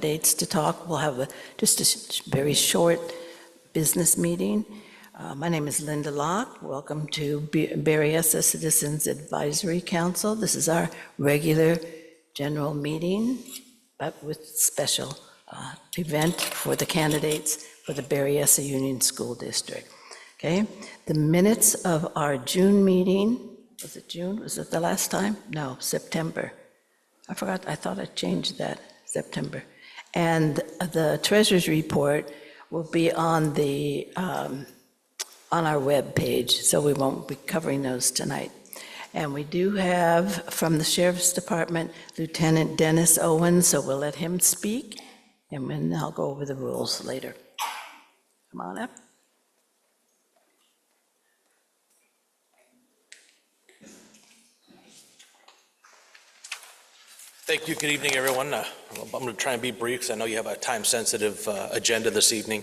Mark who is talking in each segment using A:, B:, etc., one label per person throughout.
A: dates to talk. We'll have just a very short business meeting. My name is Linda Locke. Welcome to Berryessa Citizens Advisory Council. This is our regular general meeting, but with special event for the candidates for the Berryessa Union School District. Okay, the minutes of our June meeting, was it June? Was it the last time? No, September. I forgot, I thought I changed that, September. And the treasurer's report will be on the on our web page, so we won't be covering those tonight. And we do have from the Sheriff's Department Lieutenant Dennis Owens, so we'll let him speak, and then I'll go over the rules later. Come on up.
B: Thank you. Good evening, everyone. I'm going to try and be brief because I know you have a time-sensitive agenda this evening.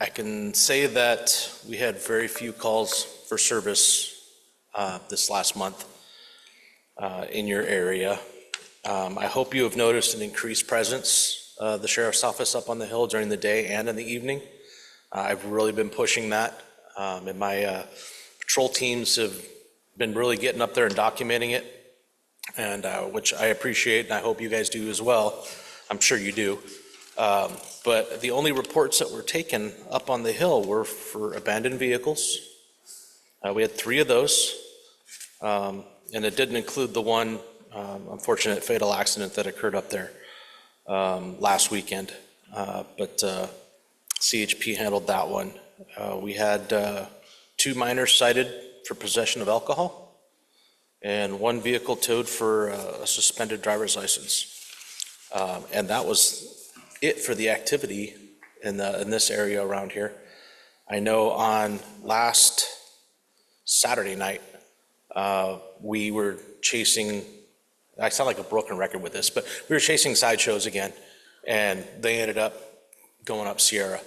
B: I can say that we had very few calls for service this last month in your area. I hope you have noticed an increased presence of the Sheriff's Office up on the Hill during the day and in the evening. I've really been pushing that, and my patrol teams have been really getting up there and documenting it, and which I appreciate, and I hope you guys do as well. I'm sure you do. But the only reports that were taken up on the Hill were for abandoned vehicles. We had 3 of those, and it didn't include the one unfortunate fatal accident that occurred up there last weekend. But CHP handled that one. We had 2 minors cited for possession of alcohol, and 1 vehicle towed for a suspended driver's license. And that was it for the activity in this area around here. I know on last Saturday night, we were chasing, I sound like a broken record with this, but we were chasing sideshows again, and they ended up going up Sierra.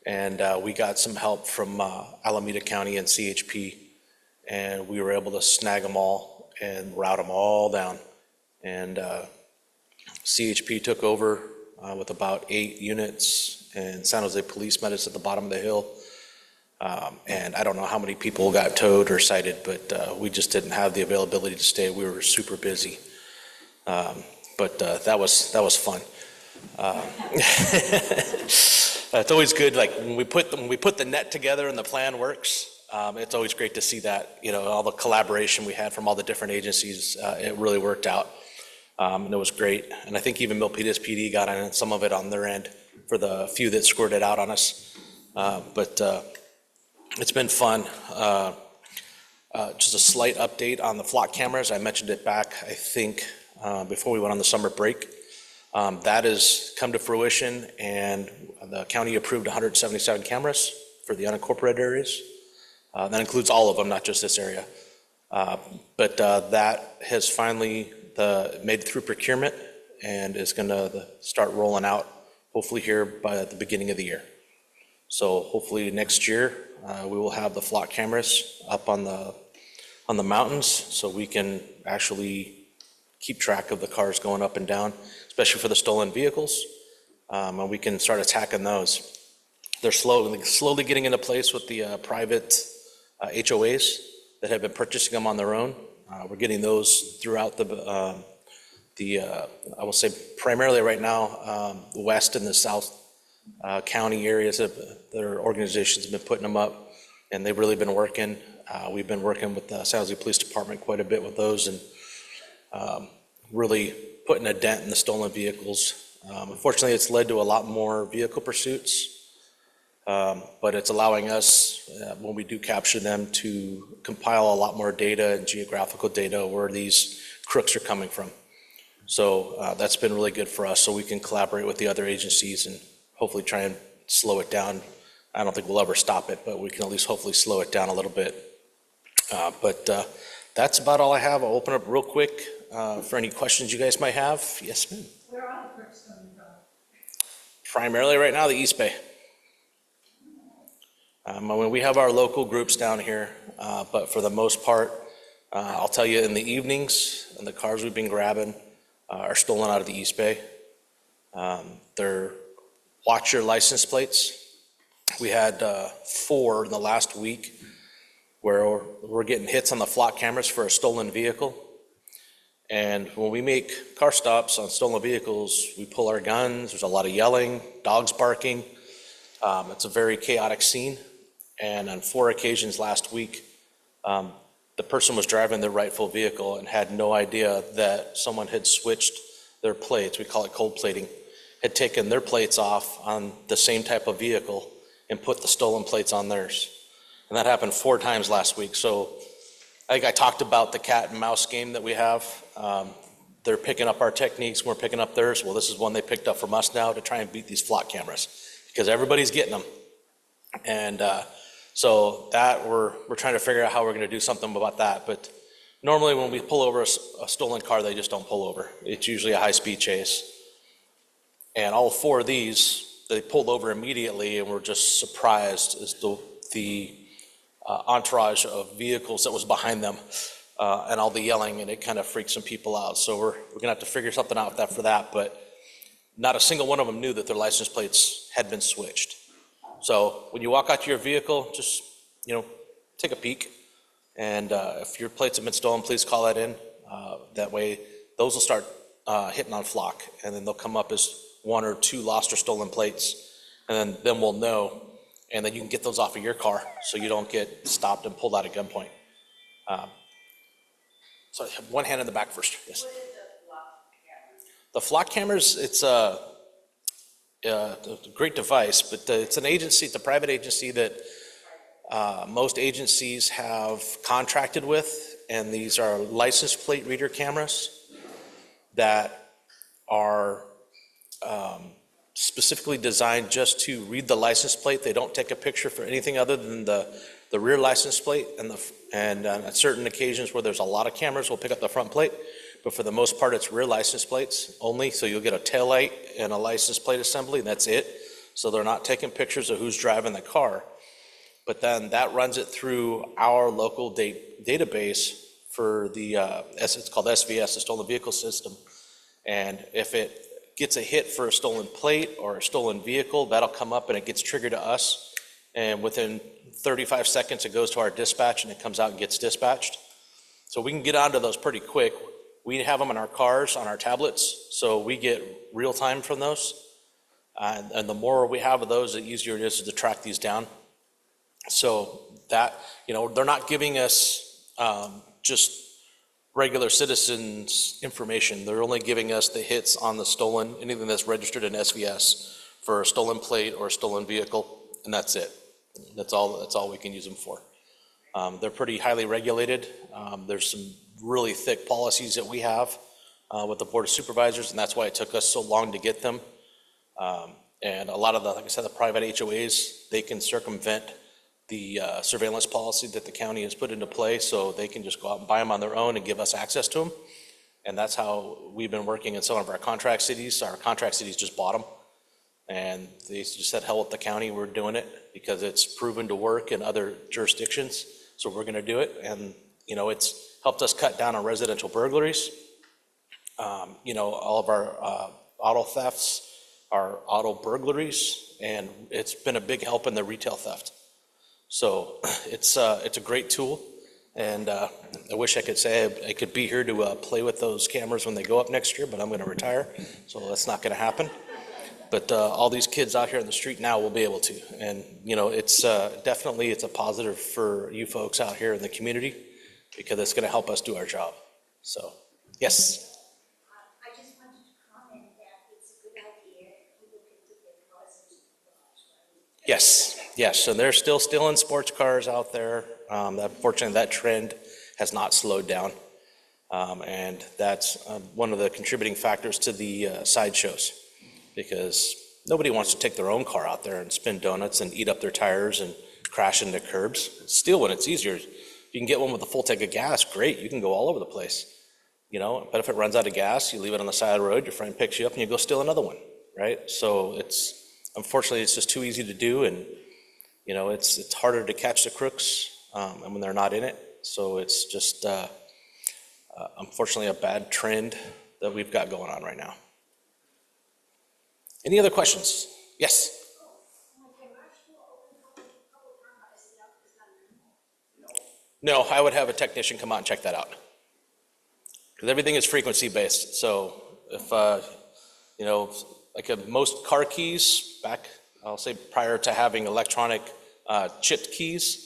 B: And we got some help from Alameda County and CHP, and we were able to snag them all and route them all down. And CHP took over with about 8 units, and San Jose Police met us at the bottom of the hill. And I don't know how many people got towed or cited, but we just didn't have the availability to stay. We were super busy. But that was fun. It's always good, like when we put the net together and the plan works. It's always great to see that, you know, all the collaboration we had from all the different agencies, it really worked out. And it was great. And I think even Milpitas PD got on some of it on their end for the few that squirted out on us. But it's been fun. Just a slight update on the flock cameras. I mentioned it back, I think, before we went on the summer break. That has come to fruition, and the county approved 177 cameras for the unincorporated areas. That includes all of them, not just this area. But that has finally made it through procurement and is going to start rolling out hopefully here by the beginning of the year. So hopefully next year we will have the flock cameras up on the mountains, so we can actually keep track of the cars going up and down, especially for the stolen vehicles, and we can start attacking those. They're slowly getting into place with the private HOAs that have been purchasing them on their own. We're getting those throughout I will say primarily right now, the west and the south county areas. Their organizations have been putting them up, and they've really been working. We've been working with the San Jose Police Department quite a bit with those, and really putting a dent in the stolen vehicles. Unfortunately, it's led to a lot more vehicle pursuits. But it's allowing us, when we do capture them, to compile a lot more data and geographical data where these crooks are coming from. So that's been really good for us, so we can collaborate with the other agencies and hopefully try and slow it down. I don't think we'll ever stop it, but we can at least hopefully slow it down a little bit. But that's about all I have. I'll open up real quick for any questions you guys might have. Yes, ma'am.
C: Where are the crooks coming from?
B: Primarily right now, the East Bay. I mean, we have our local groups down here, but for the most part, I'll tell you in the evenings, and the cars we've been grabbing are stolen out of the East Bay. They're watch your license plates. We had 4 in the last week where we're getting hits on the flock cameras for a stolen vehicle. And when we make car stops on stolen vehicles, we pull our guns. There's a lot of yelling, dogs barking. It's a very chaotic scene. And on 4 occasions last week, the person was driving their rightful vehicle and had no idea that someone had switched their plates. We call it cold plating. Had taken their plates off on the same type of vehicle and put the stolen plates on theirs. And that happened 4 times last week. So I think I talked about the cat and mouse game that we have. They're picking up our techniques, we're picking up theirs. Well, this is one they picked up from us now to try and beat these flock cameras because everybody's getting them. And so that we're trying to figure out how we're going to do something about that. But normally when we pull over a stolen car, they just don't pull over. It's usually a high-speed chase. And all 4 of these, they pulled over immediately, and we're just surprised as the entourage of vehicles that was behind them and all the yelling, and it kind of freaked some people out. So we're going to have to figure something out for that. But not a single one of them knew that their license plates had been switched. So when you walk out to your vehicle, just, take a peek. And if your plates have been stolen, please call that in. That way, those will start hitting on flock, and then they'll come up as 1 or 2 lost or stolen plates. And then we'll know, and then you can get those off of your car so you don't get stopped and pulled out at gunpoint. So I have one hand in the back first. Yes.
C: What is the flock camera?
B: The flock cameras, it's a great device, but it's an agency, it's a private agency that most agencies have contracted with, and these are license plate reader cameras that are specifically designed just to read the license plate. They don't take a picture for anything other than the rear license plate, and on certain occasions where there's a lot of cameras, we'll pick up the front plate. But for the most part, it's rear license plates only. So you'll get a taillight and a license plate assembly, and that's it. So they're not taking pictures of who's driving the car. But then that runs it through our local database for it's called SVS, the Stolen Vehicle System. And if it gets a hit for a stolen plate or a stolen vehicle, that'll come up and it gets triggered to us. And within 35 seconds, it goes to our dispatch and it comes out and gets dispatched. So we can get onto those pretty quick. We have them in our cars, on our tablets, so we get real time from those. And the more we have of those, the easier it is to track these down. So that, they're not giving us just regular citizens information. They're only giving us the hits on the stolen, anything that's registered in SVS for a stolen plate or a stolen vehicle, and that's it. That's all we can use them for. They're pretty highly regulated. There's some really thick policies that we have with the Board of Supervisors, and that's why it took us so long to get them. And a lot of like I said, the private HOAs, they can circumvent the surveillance policy that the county has put into place, so they can just go out and buy them on their own and give us access to them. And that's how we've been working in some of our contract cities. Our contract cities just bought them, and they just said, hell with the county, we're doing it because it's proven to work in other jurisdictions, so we're gonna do it. And it's helped us cut down on residential burglaries. All of our auto thefts, our auto burglaries, and it's been a big help in the retail theft. So it's a great tool, and I wish I could say I could be here to play with those cameras when they go up next year, but I'm going to retire, so that's not going to happen. But all these kids out here on the street now will be able to, and it's definitely it's a positive for you folks out here in the community because it's going to help us do our job. So yes.
C: I just wanted to comment that it's a good idea if people can put their cars into the garage, right?
B: Yes, and they're still stealing sports cars out there. Unfortunately, that trend has not slowed down, and that's one of the contributing factors to the sideshows, because nobody wants to take their own car out there and spin donuts and eat up their tires and crash into curbs. Steal when it's easier. If you can get one with a full tank of gas, great, you can go all over the place. But if it runs out of gas, you leave it on the side of the road, your friend picks you up and you go steal another one, right? So unfortunately, it's just too easy to do, and it's harder to catch the crooks and when they're not in it. So it's just unfortunately a bad trend that we've got going on right now. Any other questions? Yes? No, I would have a technician come out and check that out. Because everything is frequency-based, so if, most car keys, back, I'll say prior to having electronic chipped keys,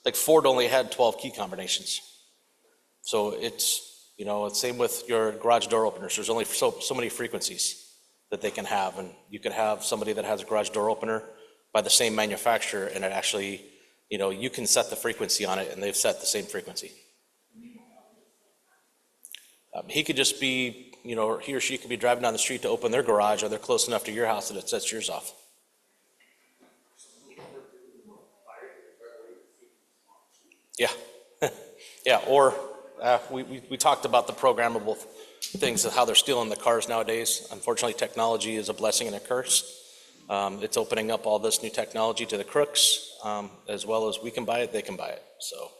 B: like Ford only had 12 key combinations. So it's, it's same with your garage door openers. There's only so many frequencies that they can have, and you could have somebody that has a garage door opener by the same manufacturer, and it actually, you can set the frequency on it, and they've set the same frequency. He could just be, he or she could be driving down the street to open their garage, or they're close enough to your house that it sets yours off. Yeah, yeah, or we talked about the programmable things of how they're stealing the cars nowadays. Unfortunately, technology is a blessing and a curse. It's opening up all this new technology to the crooks, as well as we can buy it, they can buy it, so.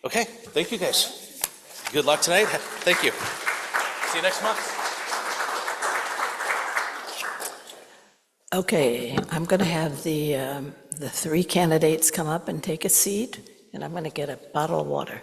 B: Okay, thank you guys. Good luck tonight. Thank you. See you next month.
A: Okay, I'm going to have the three candidates come up and take a seat, and I'm going to get a bottle of water.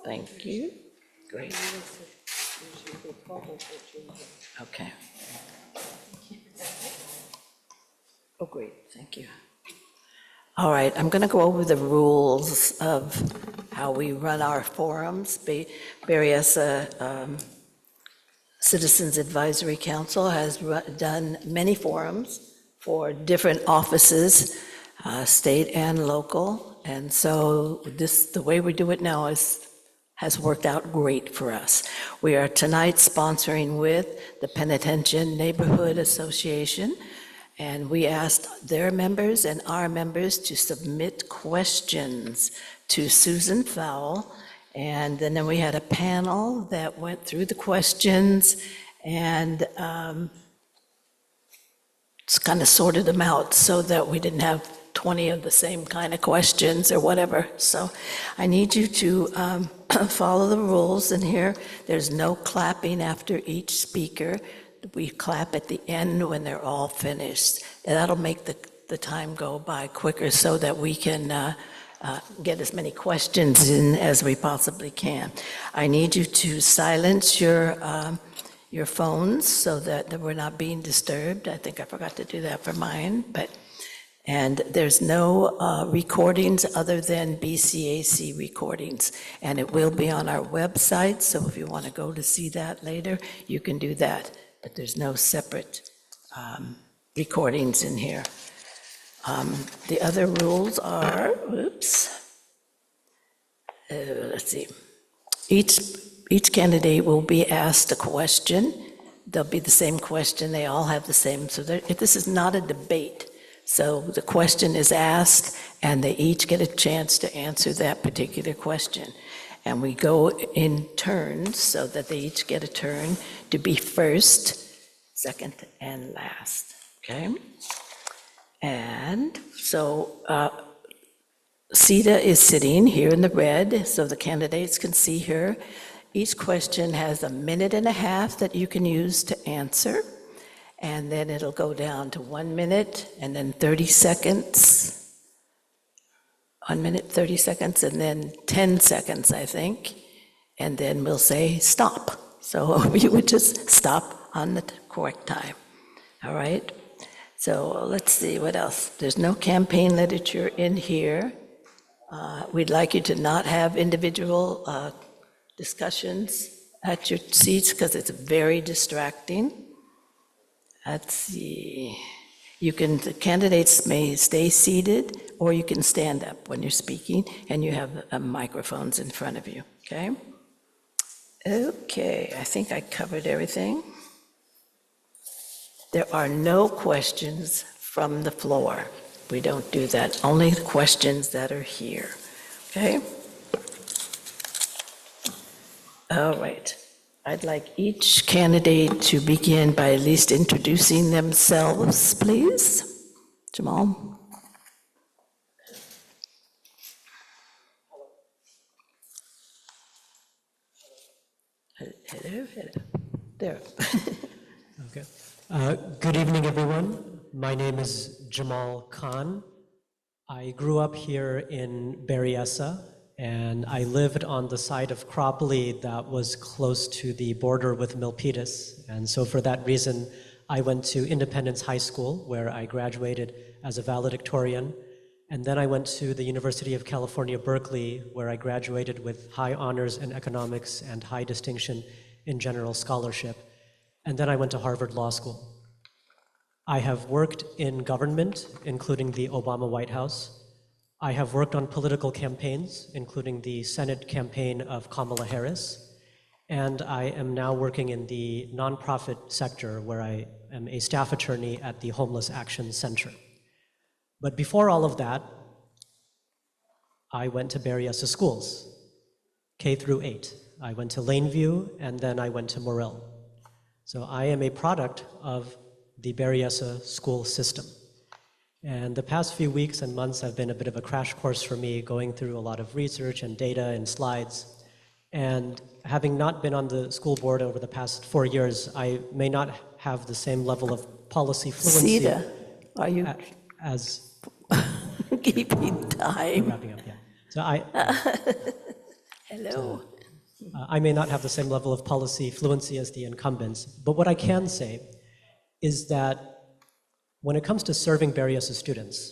A: Thank you. Great. Okay. Oh, great, thank you. All right, I'm going to go over the rules of how we run our forums. Berryessa Citizens Advisory Council has done many forums for different offices, state and local, and so the way we do it now has worked out great for us. We are tonight sponsoring with the Penitentiary Neighborhood Association, and we asked their members and our members to submit questions to Susan Fowle, and then we had a panel that went through the questions and kind of sorted them out so that we didn't have 20 of the same kind of questions or whatever. So I need you to follow the rules in here. There's no clapping after each speaker. We clap at the end when they're all finished. And that'll make the time go by quicker so that we can get as many questions in as we possibly can. I need you to silence your phones so that we're not being disturbed. I think I forgot to do that for mine, and there's no recordings other than BCAC recordings, and it will be on our website, so if you want to go to see that later, you can do that, but there's no separate recordings in here. The other rules are, let's see, each candidate will be asked a question. They'll be the same question, they all have the same, so this is not a debate. So the question is asked, and they each get a chance to answer that particular question. And we go in turns so that they each get a turn to be first, second, and last, okay? And so Sita is sitting here in the red, so the candidates can see her. Each question has a minute and a half that you can use to answer. And then it'll go down to 1 minute, and then 30 seconds. 1 minute, 30 seconds, and then 10 seconds, I think. And then we'll say stop. So you would just stop on the correct time. All right? So let's see, what else? There's no campaign literature in here. We'd like you to not have individual discussions at your seats because it's very distracting. Let's see, the candidates may stay seated, or you can stand up when you're speaking, and you have microphones in front of you, okay? Okay, I think I covered everything. There are no questions from the floor. We don't do that, only the questions that are here, okay? All right. I'd like each candidate to begin by at least introducing themselves, please. Jamal? Hello, hello. There.
D: Okay. Good evening, everyone. My name is Jamal Khan. I grew up here in Berryessa, and I lived on the side of Croppley that was close to the border with Milpitas. And so for that reason, I went to Independence High School, where I graduated as a valedictorian. And then I went to the University of California, Berkeley, where I graduated with high honors in economics and high distinction in general scholarship. And then I went to Harvard Law School. I have worked in government, including the Obama White House. I have worked on political campaigns, including the Senate campaign of Kamala Harris. And I am now working in the nonprofit sector, where I am a staff attorney at the Homeless Action Center. But before all of that, I went to Berryessa schools, K through 8. I went to Laneview, and then I went to Morrill. So I am a product of the Berryessa school system. And the past few weeks and months have been a bit of a crash course for me, going through a lot of research and data and slides. And having not been on the school board over the past 4 years, I may not have the same level of policy fluency.
A: Sita, are you
D: as
A: keeping time?
D: wrapping up, yeah. So
A: Hello.
D: I may not have the same level of policy fluency as the incumbents, but what I can say is that when it comes to serving Berryessa students,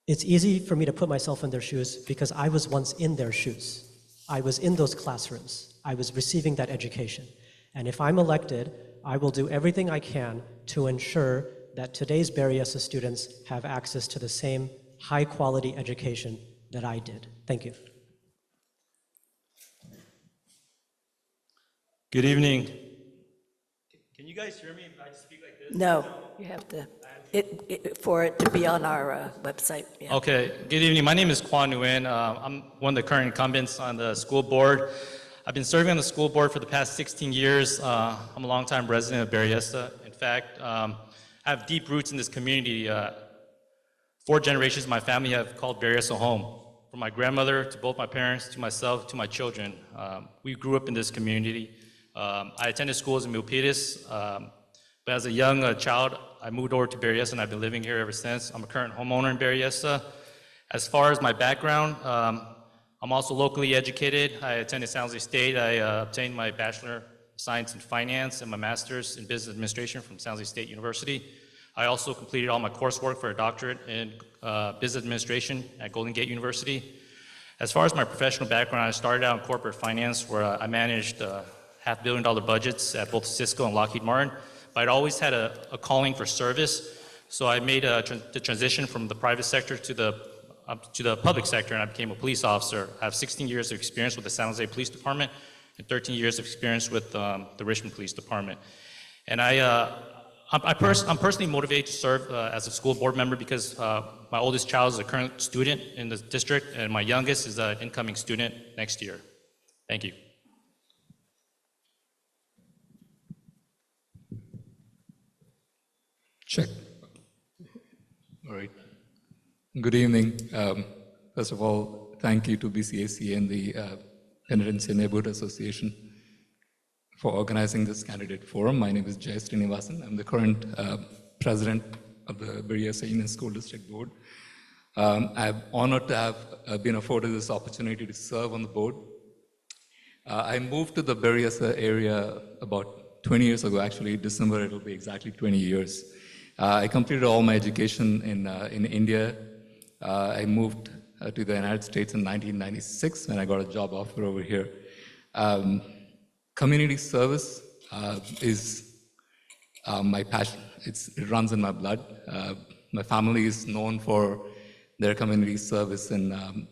D: it's easy for me to put myself in their shoes because I was once in their shoes. I was in those classrooms. I was receiving that education. And if I'm elected, I will do everything I can to ensure that today's Berryessa students have access to the same high-quality education that I did. Thank you.
E: Good evening. Can you guys hear me if I speak like this?
A: No, you have to, for it to be on our website. Yeah.
E: Okay, good evening. My name is Kwan Nguyen. I'm one of the current incumbents on the school board. I've been serving on the school board for the past 16 years. I'm a longtime resident of Berryessa. In fact, I have deep roots in this community. 4 generations of my family have called Berryessa home. From my grandmother to both my parents, to myself, to my children. We grew up in this community. I attended schools in Milpitas, but as a young child, I moved over to Berryessa, and I've been living here ever since. I'm a current homeowner in Berryessa. As far as my background, I'm also locally educated. I attended San Jose State. I obtained my Bachelor of Science in Finance and my Master's in Business Administration from San Jose State University. I also completed all my coursework for a doctorate in Business Administration at Golden Gate University. As far as my professional background, I started out in corporate finance, where I managed $500 million budgets at both Cisco and Lockheed Martin, but I'd always had a calling for service, so I made the transition from the private sector to the public sector, and I became a police officer. I have 16 years of experience with the San Jose Police Department and 13 years of experience with the Richmond Police Department. And I'm personally motivated to serve as a school board member because my oldest child is a current student in the district, and my youngest is an incoming student next year. Thank you.
F: Check. All right. Good evening. First of all, thank you to BCAC and the Penitentiary Neighborhood Association for organizing this candidate forum. My name is Jay Srinivasan. I'm the current president of the Berryessa Union School District Board. I'm honored to have been afforded this opportunity to serve on the board. I moved to the Berryessa area about 20 years ago. Actually, December it'll be exactly 20 years. I completed all my education in India. I moved to the United States in 1996 when I got a job offer over here. Community service is my passion. It runs in my blood. My family is known for their community service in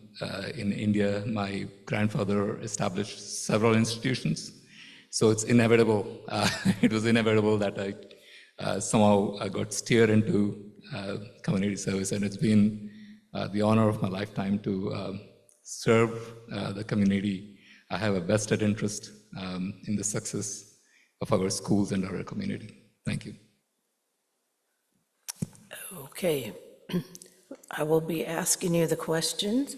F: India. My grandfather established several institutions, so it's inevitable. It was inevitable that I somehow got steered into community service, and it's been the honor of my lifetime to serve the community. I have a vested interest in the success of our schools and our community. Thank you.
A: Okay, I will be asking you the questions.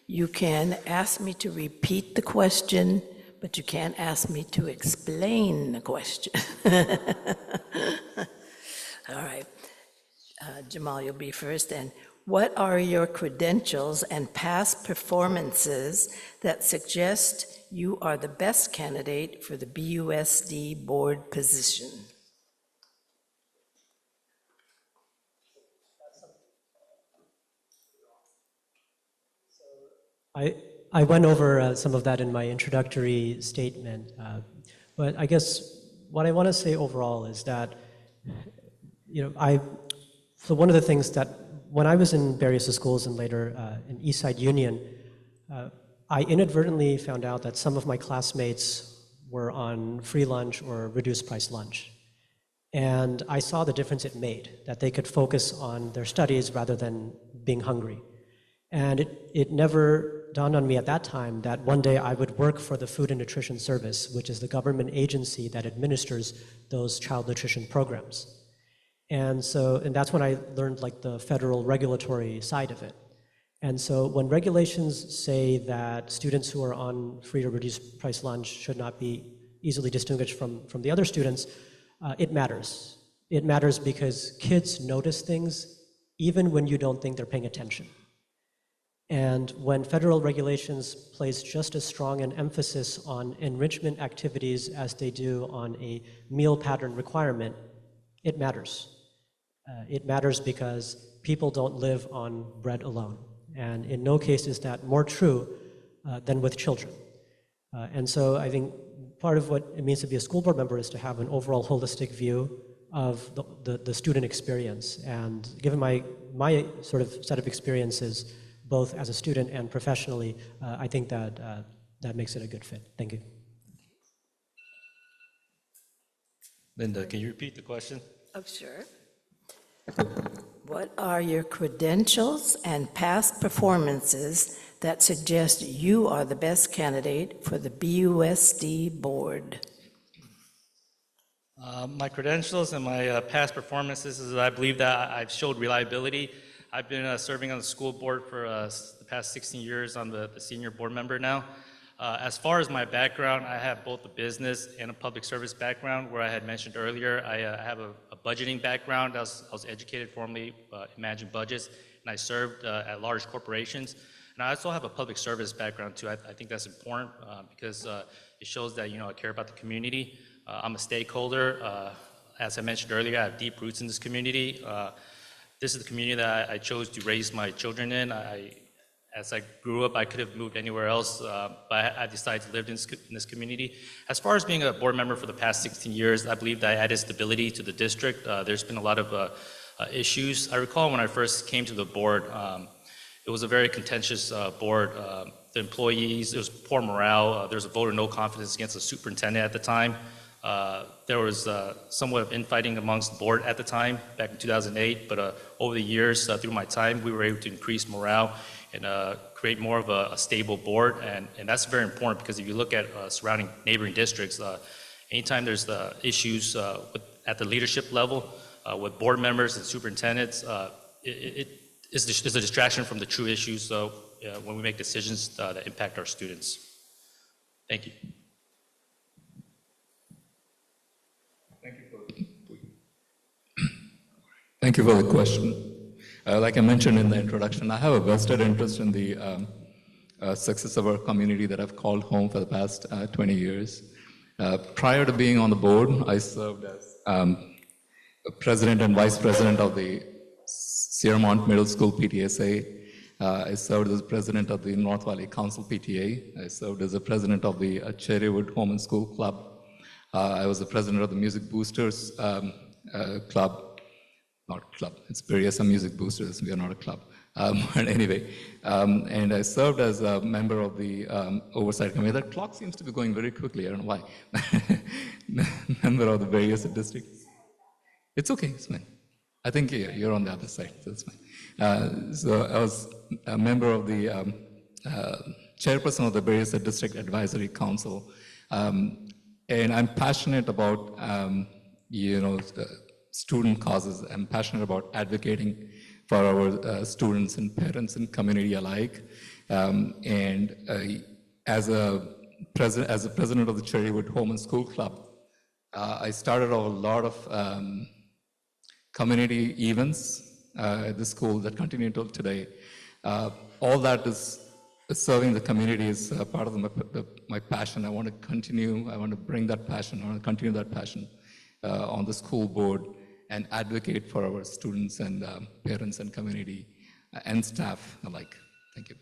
A: You can ask me to repeat the question, but you can't ask me to explain the question. All right. Jamal, you'll be first. And what are your credentials and past performances that suggest you are the best candidate for the BUSD board position?
D: I went over some of that in my introductory statement, but I guess what I want to say overall is that, so one of the things that when I was in various schools and later in Eastside Union, I inadvertently found out that some of my classmates were on free lunch or reduced price lunch. And I saw the difference it made, that they could focus on their studies rather than being hungry. And it never dawned on me at that time that one day I would work for the Food and Nutrition Service, which is the government agency that administers those child nutrition programs. And that's when I learned like the federal regulatory side of it. And so when regulations say that students who are on free or reduced price lunch should not be easily distinguished from the other students, it matters. It matters because kids notice things even when you don't think they're paying attention. And when federal regulations place just as strong an emphasis on enrichment activities as they do on a meal pattern requirement, it matters. It matters because people don't live on bread alone. And in no case is that more true than with children. And so I think part of what it means to be a school board member is to have an overall holistic view of the student experience. And given my sort of set of experiences, both as a student and professionally, I think that that makes it a good fit. Thank you.
E: Linda, can you repeat the question?
A: Oh, sure. What are your credentials and past performances that suggest you are the best candidate for the BUSD board?
E: My credentials and my past performances is that I believe that I've showed reliability. I've been serving on the school board for the past 16 years. I'm the senior board member now. As far as my background, I have both a business and a public service background, where I had mentioned earlier, I have a budgeting background. I was educated formally in managing budgets, and I served at large corporations. And I also have a public service background too. I think that's important because it shows that I care about the community. I'm a stakeholder. As I mentioned earlier, I have deep roots in this community. This is the community that I chose to raise my children in. As I grew up, I could have moved anywhere else, but I decided to live in this community. As far as being a board member for the past 16 years, I believe that I added stability to the district. There's been a lot of issues. I recall when I first came to the board, it was a very contentious board. The employees, there was poor morale. There was a vote of no confidence against the superintendent at the time. There was somewhat of infighting amongst the board at the time, back in 2008, but over the years, through my time, we were able to increase morale and create more of a stable board, and that's very important because if you look at surrounding neighboring districts, anytime there's issues at the leadership level with board members and superintendents, it is a distraction from the true issues, so when we make decisions that impact our students. Thank you.
F: Thank you for the question. Like I mentioned in the introduction, I have a vested interest in the success of our community that I've called home for the past 20 years. Prior to being on the board, I served as president and vice president of the Sierramont Middle School PTSA. I served as president of the North Valley Council PTA. I served as the president of the Cherrywood Home and School Club. I was the president of the Music Boosters Club. Not club, it's BCAC Music Boosters, we are not a club. But anyway, and I served as a member of the oversight committee. That clock seems to be going very quickly, I don't know why. Member of the various districts. It's okay, it's fine. I think you're on the other side, so it's fine. So I was a member of the chairperson of the various district advisory council. And I'm passionate about, student causes. I'm passionate about advocating for our students and parents and community alike. As the president of the Cherrywood Home and School Club, I started a lot of community events at the school that continue till today. All that is serving the community is part of my passion. I want to continue, I want to bring that passion, I want to continue that passion on the school board and advocate for our students and parents and community and staff alike. Thank you.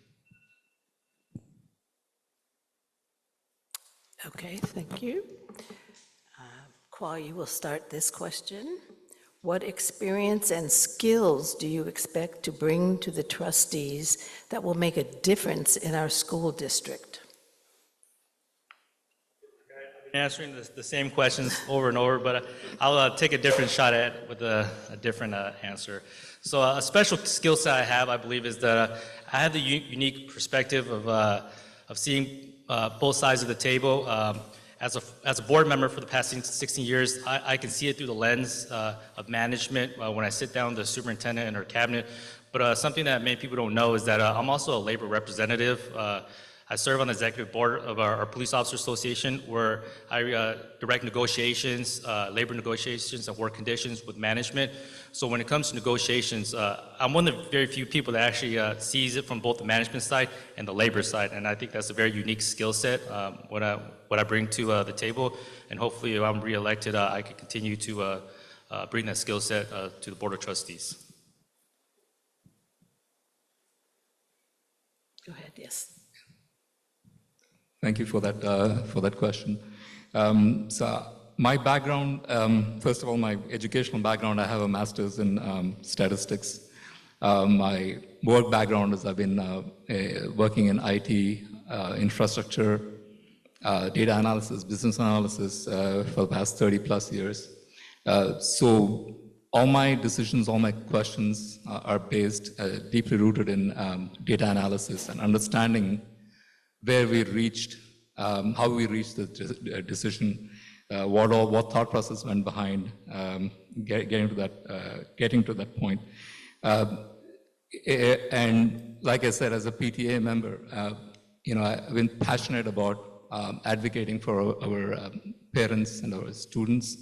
A: Okay, thank you. Kwa, you will start this question. What experience and skills do you expect to bring to the trustees that will make a difference in our school district?
E: I've been answering the same questions over and over, but I'll take a different shot at it with a different answer. So a special skill set I have, I believe, is that I have the unique perspective of seeing both sides of the table. As a board member for the past 16 years, I can see it through the lens of management when I sit down with the superintendent and her cabinet. But something that many people don't know is that I'm also a labor representative. I serve on the executive board of our Police Officer Association, where I direct negotiations, labor negotiations and work conditions with management. So when it comes to negotiations, I'm one of the very few people that actually sees it from both the management side and the labor side. And I think that's a very unique skill set, what I bring to the table. And hopefully, if I'm reelected, I can continue to bring that skill set to the Board of Trustees.
A: Go ahead, yes.
F: Thank you for that question. So my background, first of all, my educational background, I have a master's in statistics. My work background is I've been working in IT, infrastructure, data analysis, business analysis for the past 30 plus years. So all my decisions, all my questions are based, deeply rooted in data analysis and understanding where we reached, how we reached the decision, what thought process went behind getting to that point. And like I said, as a PTA member, I've been passionate about advocating for our parents and our students.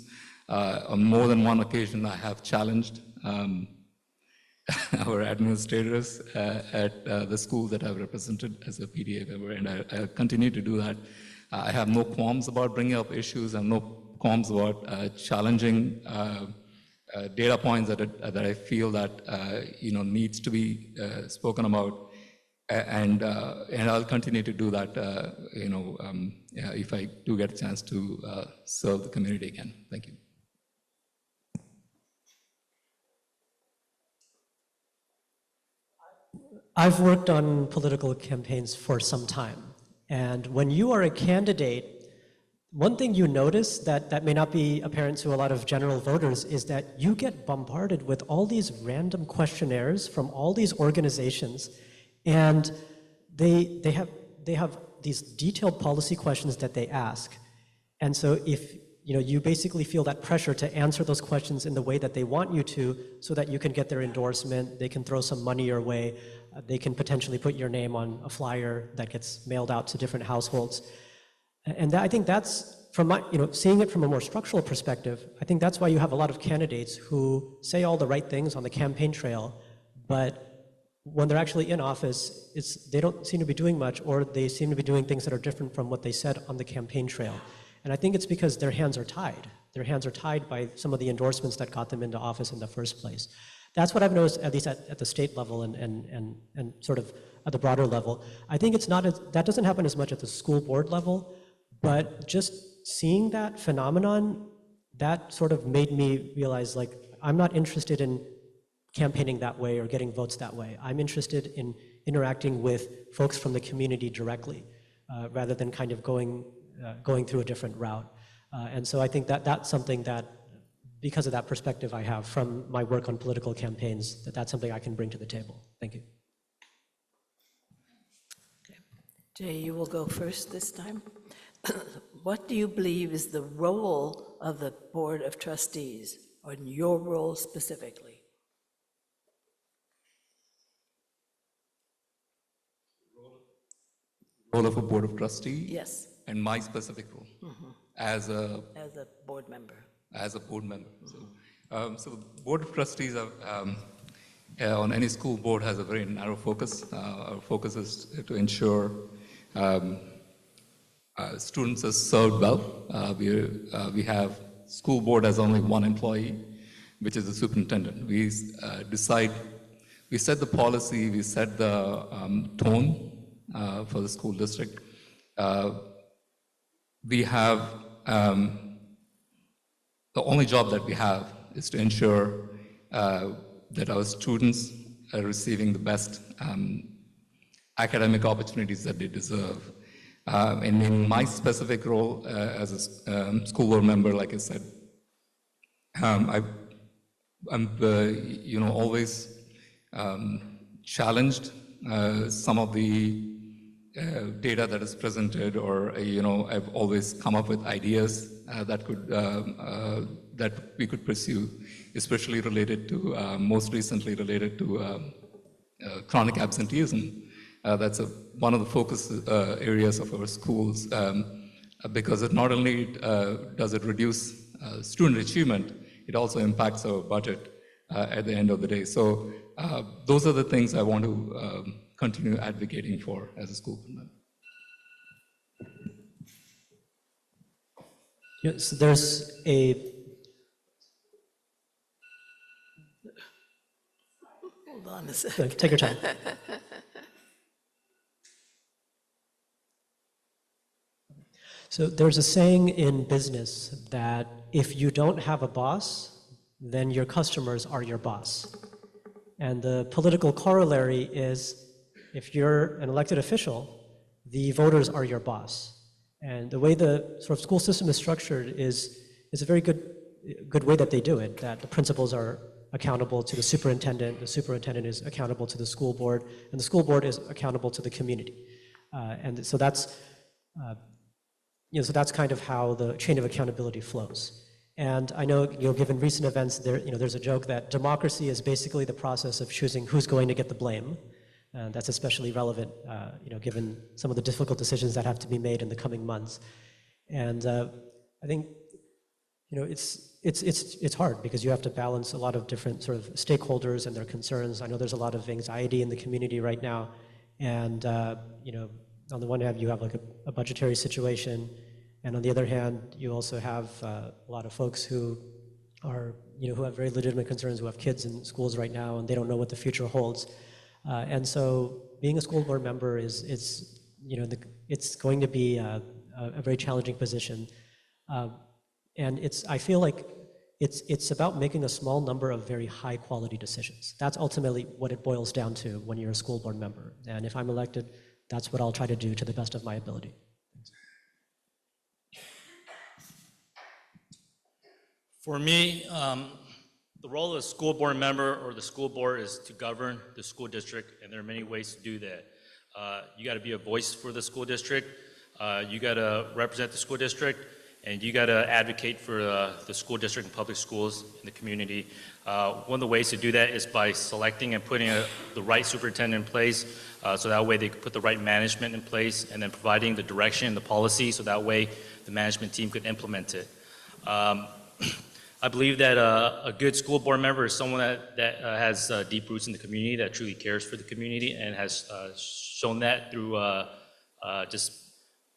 F: On more than one occasion, I have challenged our administrators at the school that I've represented as a PTA member, and I continue to do that. I have no qualms about bringing up issues and no qualms about challenging data points that I feel that needs to be spoken about, and I'll continue to do that. If I do get a chance to serve the community again. Thank you.
D: I've worked on political campaigns for some time, and when you are a candidate, one thing you notice that may not be apparent to a lot of general voters is that you get bombarded with all these random questionnaires from all these organizations, and they have these detailed policy questions that they ask. And so if you basically feel that pressure to answer those questions in the way that they want you to, so that you can get their endorsement, they can throw some money your way, they can potentially put your name on a flyer that gets mailed out to different households. And I think that's, from my, seeing it from a more structural perspective, I think that's why you have a lot of candidates who say all the right things on the campaign trail, but when they're actually in office, they don't seem to be doing much, or they seem to be doing things that are different from what they said on the campaign trail. And I think it's because their hands are tied. Their hands are tied by some of the endorsements that got them into office in the first place. That's what I've noticed, at least at the state level and sort of at the broader level. I think that doesn't happen as much at the school board level, but just seeing that phenomenon, that sort of made me realize, like, I'm not interested in campaigning that way or getting votes that way. I'm interested in interacting with folks from the community directly, rather than kind of going through a different route. And so I think that's something that, because of that perspective I have from my work on political campaigns, that's something I can bring to the table. Thank you.
A: Okay. Jay, you will go first this time. What do you believe is the role of the Board of Trustees, or your role specifically?
F: Role of a board of trustee
A: Yes,
F: and my specific role as a
A: as a board member.
F: board member. So the board of trustees on any school board has a very narrow focus. Our focus is to ensure students are served well. We have school board as only one employee, which is the superintendent. We set the policy, we set the tone for the school district. We have the only job that we have is to ensure that our students are receiving the best academic opportunities that they deserve. And in my specific role as a school board member, like I said, I'm always challenged some of the data that is presented, or I've always come up with ideas that we could pursue, especially related to most recently related to chronic absenteeism. That's one of the focus areas of our schools, because it not only does it reduce student achievement, it also impacts our budget at the end of the day. So those are the things I want to continue advocating for as a school board member.
D: Yes, there's a
A: Hold on a second.
D: take your time. So there's a saying in business that if you don't have a boss, then your customers are your boss. And the political corollary is if you're an elected official, the voters are your boss. And the way the sort of school system is structured is a very good way that they do it, that the principals are accountable to the superintendent is accountable to the school board, and the school board is accountable to the community. And so that's so that's kind of how the chain of accountability flows. And I know, given recent events, there's a joke that democracy is basically the process of choosing who's going to get the blame. And that's especially relevant, given some of the difficult decisions that have to be made in the coming months. And I think, it's hard because you have to balance a lot of different sort of stakeholders and their concerns. I know there's a lot of anxiety in the community right now, and on the one hand, you have like a budgetary situation, and on the other hand, you also have a lot of folks who are, who have very legitimate concerns, who have kids in schools right now, and they don't know what the future holds. And so, being a school board member it's going to be a very challenging position, and I feel like it's about making a small number of very high quality decisions. That's ultimately what it boils down to when you're a school board member. And if I'm elected, that's what I'll try to do to the best of my ability.
E: For me, the role of a school board member or the school board is to govern the school district, and there are many ways to do that. You got to be a voice for the school district. You got to represent the school district, and you got to advocate for the school district and public schools in the community. One of the ways to do that is by selecting and putting the right superintendent in place, so that way they could put the right management in place, and then providing the direction and the policy, so that way the management team could implement it. I believe that a good school board member is someone that has deep roots in the community, that truly cares for the community, and has shown that through just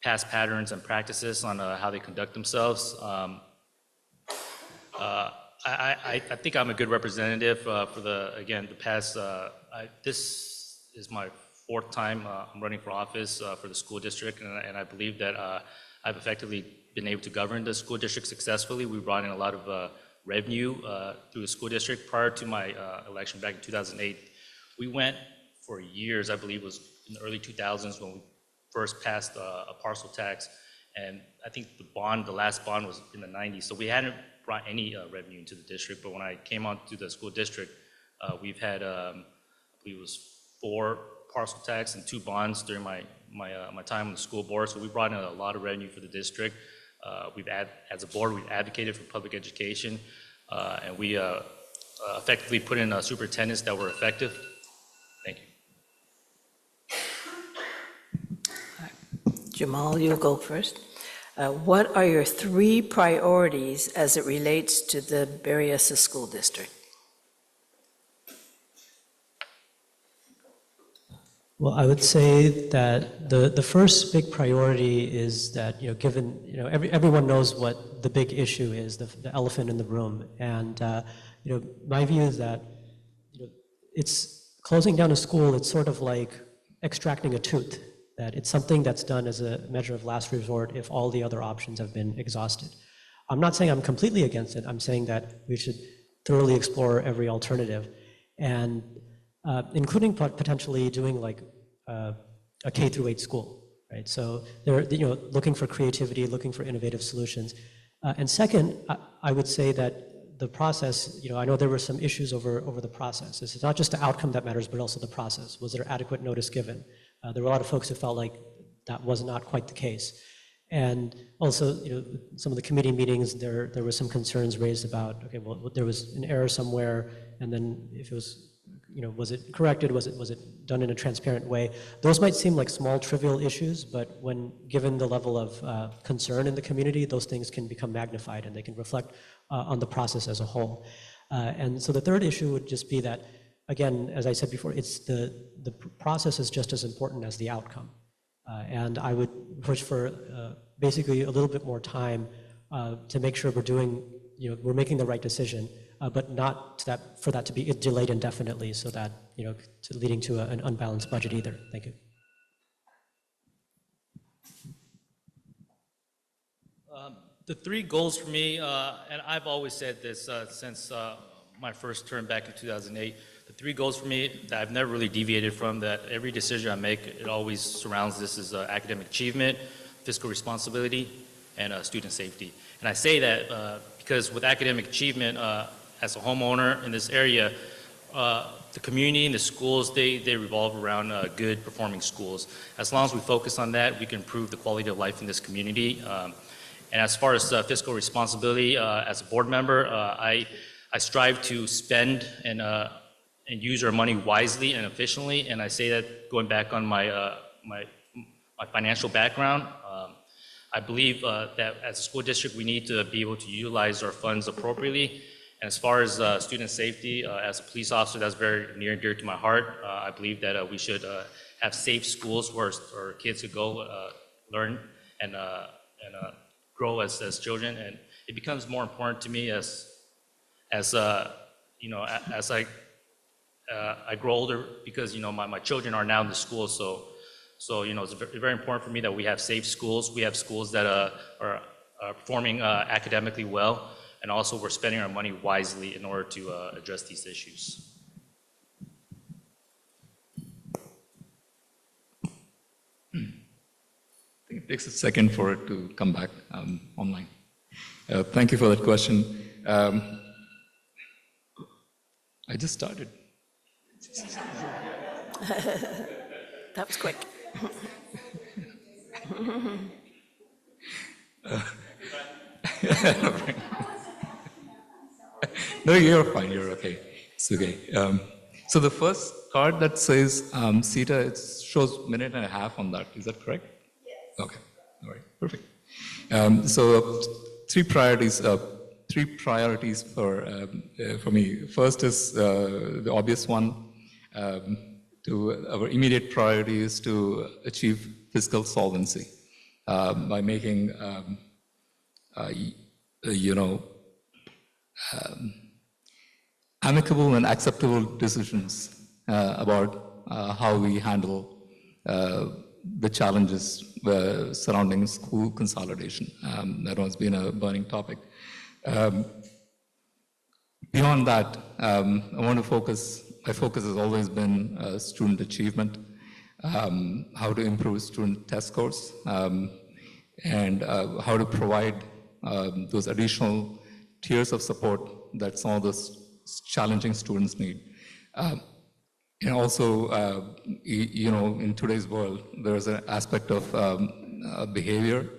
E: past patterns and practices on how they conduct themselves. I think I'm a good representative for the past, this is my fourth time I'm running for office for the school district, and I believe that I've effectively been able to govern the school district successfully. We brought in a lot of revenue through the school district. Prior to my election back in 2008, we went for years, I believe it was in the early 2000s when we first passed a parcel tax, and I think the last bond was in the 90s, so we hadn't brought any revenue into the district. But when I came on to the school district, we've had, I believe it was 4 parcel tax and 2 bonds during my time on the school board. So we brought in a lot of revenue for the district. As a board, we've advocated for public education, and we effectively put in superintendents that were effective. Thank you.
A: Jamal, you'll go first. What are your 3 priorities as it relates to the Berryessa School District?
D: Well, I would say that the first big priority is that, given, everyone knows what the big issue is, the elephant in the room. And, my view is that, it's closing down a school, it's sort of like extracting a tooth, that it's something that's done as a measure of last resort if all the other options have been exhausted. I'm not saying I'm completely against it. I'm saying that we should thoroughly explore every alternative. And including potentially doing like a K through 8 school, right? So they're looking for creativity, looking for innovative solutions. And second, I would say that the process, I know there were some issues over the process. It's not just the outcome that matters, but also the process. Was there adequate notice given? There were a lot of folks who felt like that was not quite the case. And also, some of the committee meetings, there were some concerns raised about, okay, well, there was an error somewhere, and then if it was, was it corrected? Was it done in a transparent way? Those might seem like small, trivial issues, but when given the level of concern in the community, those things can become magnified and they can reflect on the process as a whole. And so the third issue would just be that, again, as I said before, it's the process is just as important as the outcome. And I would push for basically a little bit more time to make sure we're making the right decision, but not for that to be delayed indefinitely, so that leading to an unbalanced budget either. Thank you.
E: The 3 goals for me, and I've always said this since my first term back in 2008. The 3 goals for me that I've never really deviated from, that every decision I make, it always surrounds this, is academic achievement, fiscal responsibility, and student safety. And I say that because with academic achievement, as a homeowner in this area, the community and the schools, they revolve around good performing schools. As long as we focus on that, we can improve the quality of life in this community. And as far as fiscal responsibility, as a board member, I strive to spend and use our money wisely and efficiently. And I say that going back on my financial background. I believe that as a school district, we need to be able to utilize our funds appropriately. And as far as student safety, as a police officer, that's very near and dear to my heart. I believe that we should have safe schools where our kids could go learn and grow as children. And it becomes more important to me as I grow older, because my children are now in the school. So it's very important for me that we have safe schools. We have schools that are performing academically well, and also we're spending our money wisely in order to address these issues.
F: I think it takes a second for it to come back online. Thank you for that question. I just started.
A: That was quick.
F: No, you're fine. You're okay. It's okay. So the first card that says CETA, it shows 1.5 minutes on that. Is that correct? Yes. Okay. All right. Perfect. So 3 priorities. 3 priorities for me. First is the obvious one. Our immediate priority is to achieve fiscal solvency by making, amicable and acceptable decisions about how we handle the challenges surrounding school consolidation. That has been a burning topic. Beyond that, my focus has always been student achievement, how to improve student test scores, and how to provide those additional tiers of support that some of those challenging students need. And also, in today's world, there's an aspect of behavior.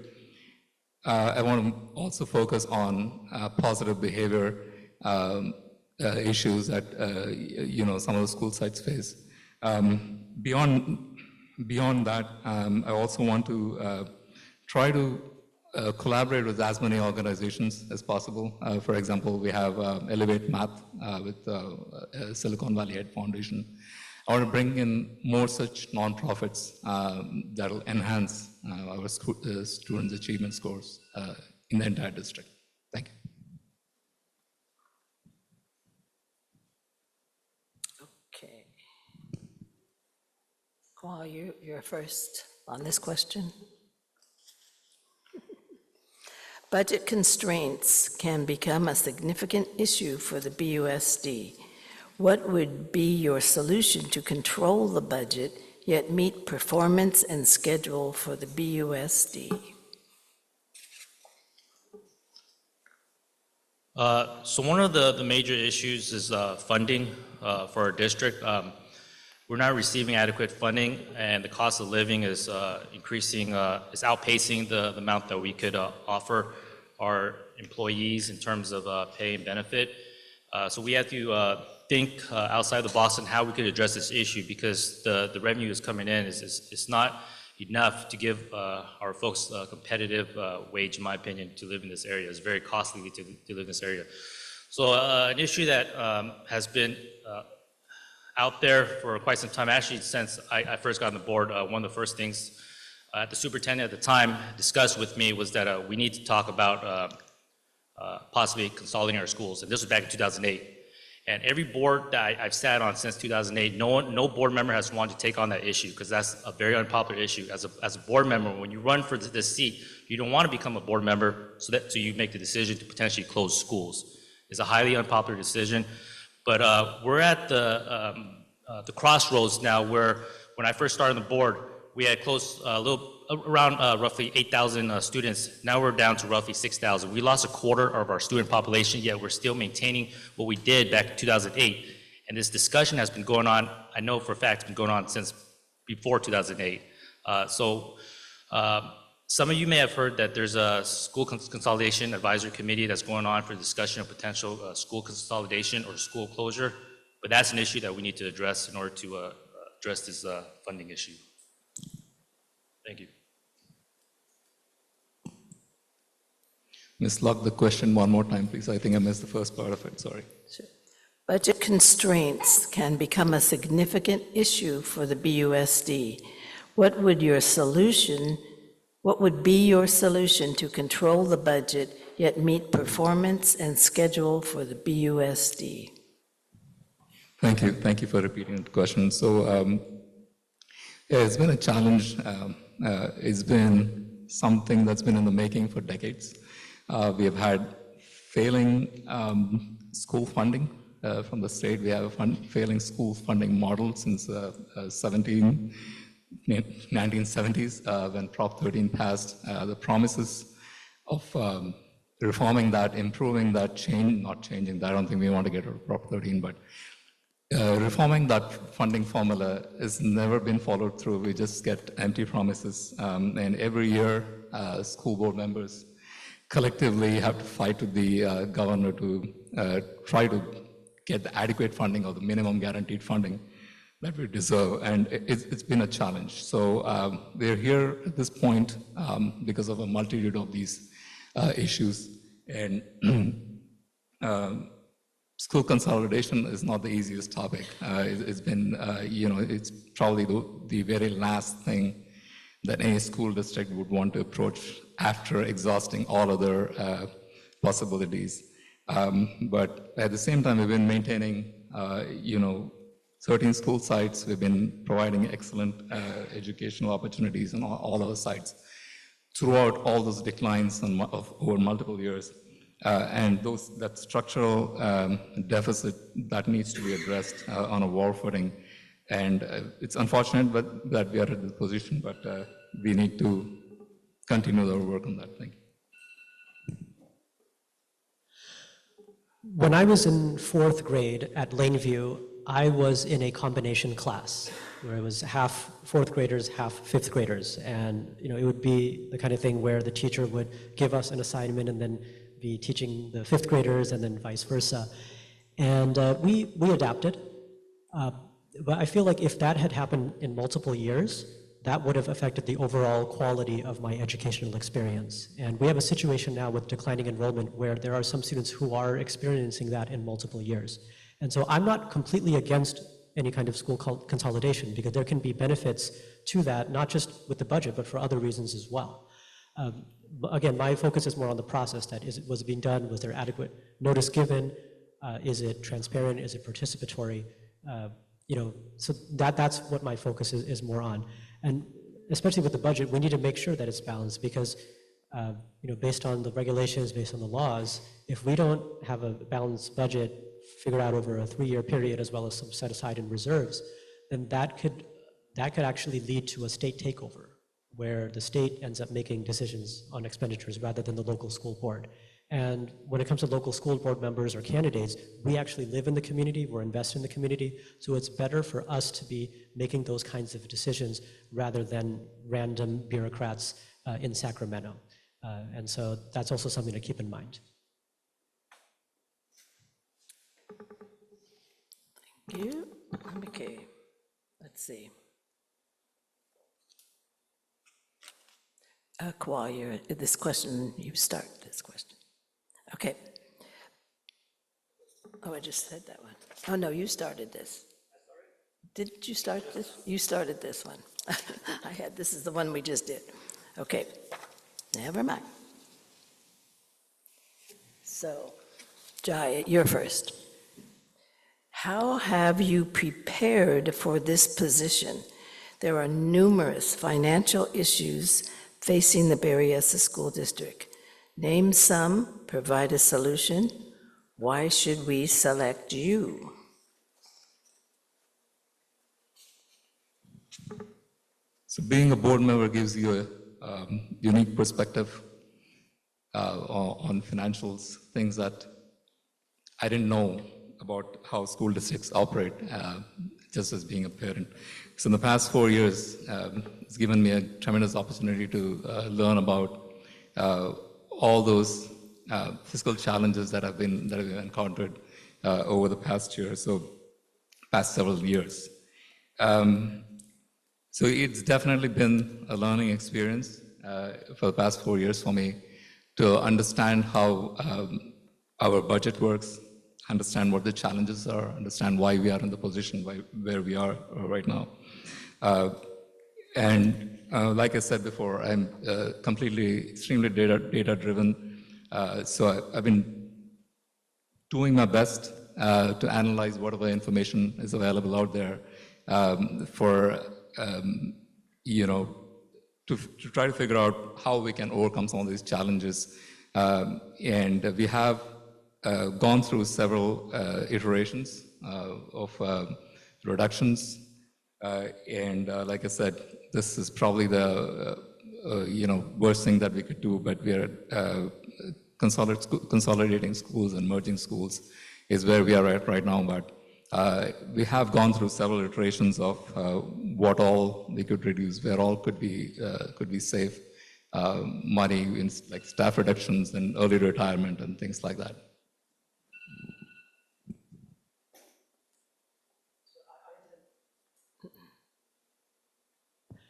F: I want to also focus on positive behavior issues that some of the school sites face. Beyond that, I also want to try to collaborate with as many organizations as possible. For example, we have Elevate Math with Silicon Valley Ed Foundation. I want to bring in more such nonprofits that will enhance our students' achievement scores in the entire district. Thank you.
A: Okay. Kamal, you're first on this question. Budget constraints can become a significant issue for the BUSD. What would be your solution to control the budget, yet meet performance and schedule for the BUSD?
E: So one of the major issues is funding for our district. We're not receiving adequate funding, and the cost of living is increasing, is outpacing the amount that we could offer our employees in terms of pay and benefit. So we have to think outside the box on how we could address this issue, because the revenue is coming in is not enough to give our folks a competitive wage, in my opinion, to live in this area. It's very costly to live in this area. So an issue that has been out there for quite some time, actually since I first got on the board, one of the first things the superintendent at the time discussed with me was that we need to talk about possibly consolidating our schools. And this was back in 2008. And every board that I've sat on since 2008, no board member has wanted to take on that issue, because that's a very unpopular issue. As a board member, when you run for this seat, you don't want to become a board member so you make the decision to potentially close schools. It's a highly unpopular decision. But we're at the crossroads now where when I first started on the board, we had around roughly 8,000 students. Now we're down to roughly 6,000. We lost a quarter of our student population, yet we're still maintaining what we did back in 2008. And this discussion has been going on, I know for a fact, it's been going on since before 2008. Some of you may have heard that there's a school consolidation advisory committee that's going on for discussion of potential school consolidation or school closure, but that's an issue that we need to address in order to address this funding issue. Thank you.
F: Ms. Luck, the question one more time, please. I think I missed the first part of it, sorry.
A: Sure. Budget constraints can become a significant issue for the BUSD. What would be your solution to control the budget, yet meet performance and schedule for the BUSD?
F: Thank you. Thank you for repeating the question. So it's been a challenge. It's been something that's been in the making for decades. We have had failing school funding from the state. We have a failing school funding model since 1970s when Prop 13 passed. The promises of reforming that, improving that, not changing that, I don't think we want to get rid of Prop 13, but reforming that funding formula has never been followed through. We just get empty promises. And every year, school board members collectively have to fight with the governor to try to get the adequate funding or the minimum guaranteed funding that we deserve. And it's been a challenge. So we're here at this point because of a multitude of these issues. And school consolidation is not the easiest topic. It's been, it's probably the very last thing that any school district would want to approach after exhausting all other possibilities. But at the same time, we've been maintaining, 13 school sites. We've been providing excellent educational opportunities on all our sites throughout all those declines over multiple years. And that structural deficit that needs to be addressed on a war footing. And it's unfortunate that we are in this position, but we need to continue our work on that. Thank you.
D: When I was in 4th grade at Laneview, I was in a combination class where it was half fourth graders, half fifth graders. And it would be the kind of thing where the teacher would give us an assignment and then be teaching the fifth graders and then vice versa. And we adapted. But I feel like if that had happened in multiple years, that would have affected the overall quality of my educational experience. And we have a situation now with declining enrollment where there are some students who are experiencing that in multiple years. And so I'm not completely against any kind of school consolidation, because there can be benefits to that, not just with the budget, but for other reasons as well. But again, my focus is more on the process. Was it being done? Was there adequate notice given? Is it transparent? Is it participatory? So that's what my focus is more on. And especially with the budget, we need to make sure that it's balanced, because based on the regulations, based on the laws, if we don't have a balanced budget figured out over a 3-year period, as well as some set aside in reserves, then that could actually lead to a state takeover, where the state ends up making decisions on expenditures rather than the local school board. And when it comes to local school board members or candidates, we actually live in the community, we're invested in the community, so it's better for us to be making those kinds of decisions rather than random bureaucrats in Sacramento. And so that's also something to keep in mind.
A: Thank you. Okay, let's see. Kwa, you start this question. Okay. Oh, I just said that one. Oh, no, you started this. Did you start this? You started this one. This is the one we just did. Okay, never mind. So, Jai, you're first. How have you prepared for this position? There are numerous financial issues facing the Berryessa School District. Name some, provide a solution. Why should we select you?
F: So being a board member gives you a unique perspective on financials, things that I didn't know about how school districts operate, just as being a parent. So in the past 4 years, it's given me a tremendous opportunity to learn about all those fiscal challenges that I've encountered over the past several years. So it's definitely been a learning experience for the past 4 years for me to understand how our budget works, understand what the challenges are, understand why we are in the position where we are right now. And like I said before, I'm extremely data-driven. So I've been doing my best to analyze whatever information is available out there to try to figure out how we can overcome some of these challenges. And we have gone through several iterations of reductions. And like I said, this is probably the worst thing that we could do, but we are consolidating schools and merging schools is where we are at right now. But we have gone through several iterations of what all we could reduce, where all could be safe, money in like staff reductions and early retirement and things like that.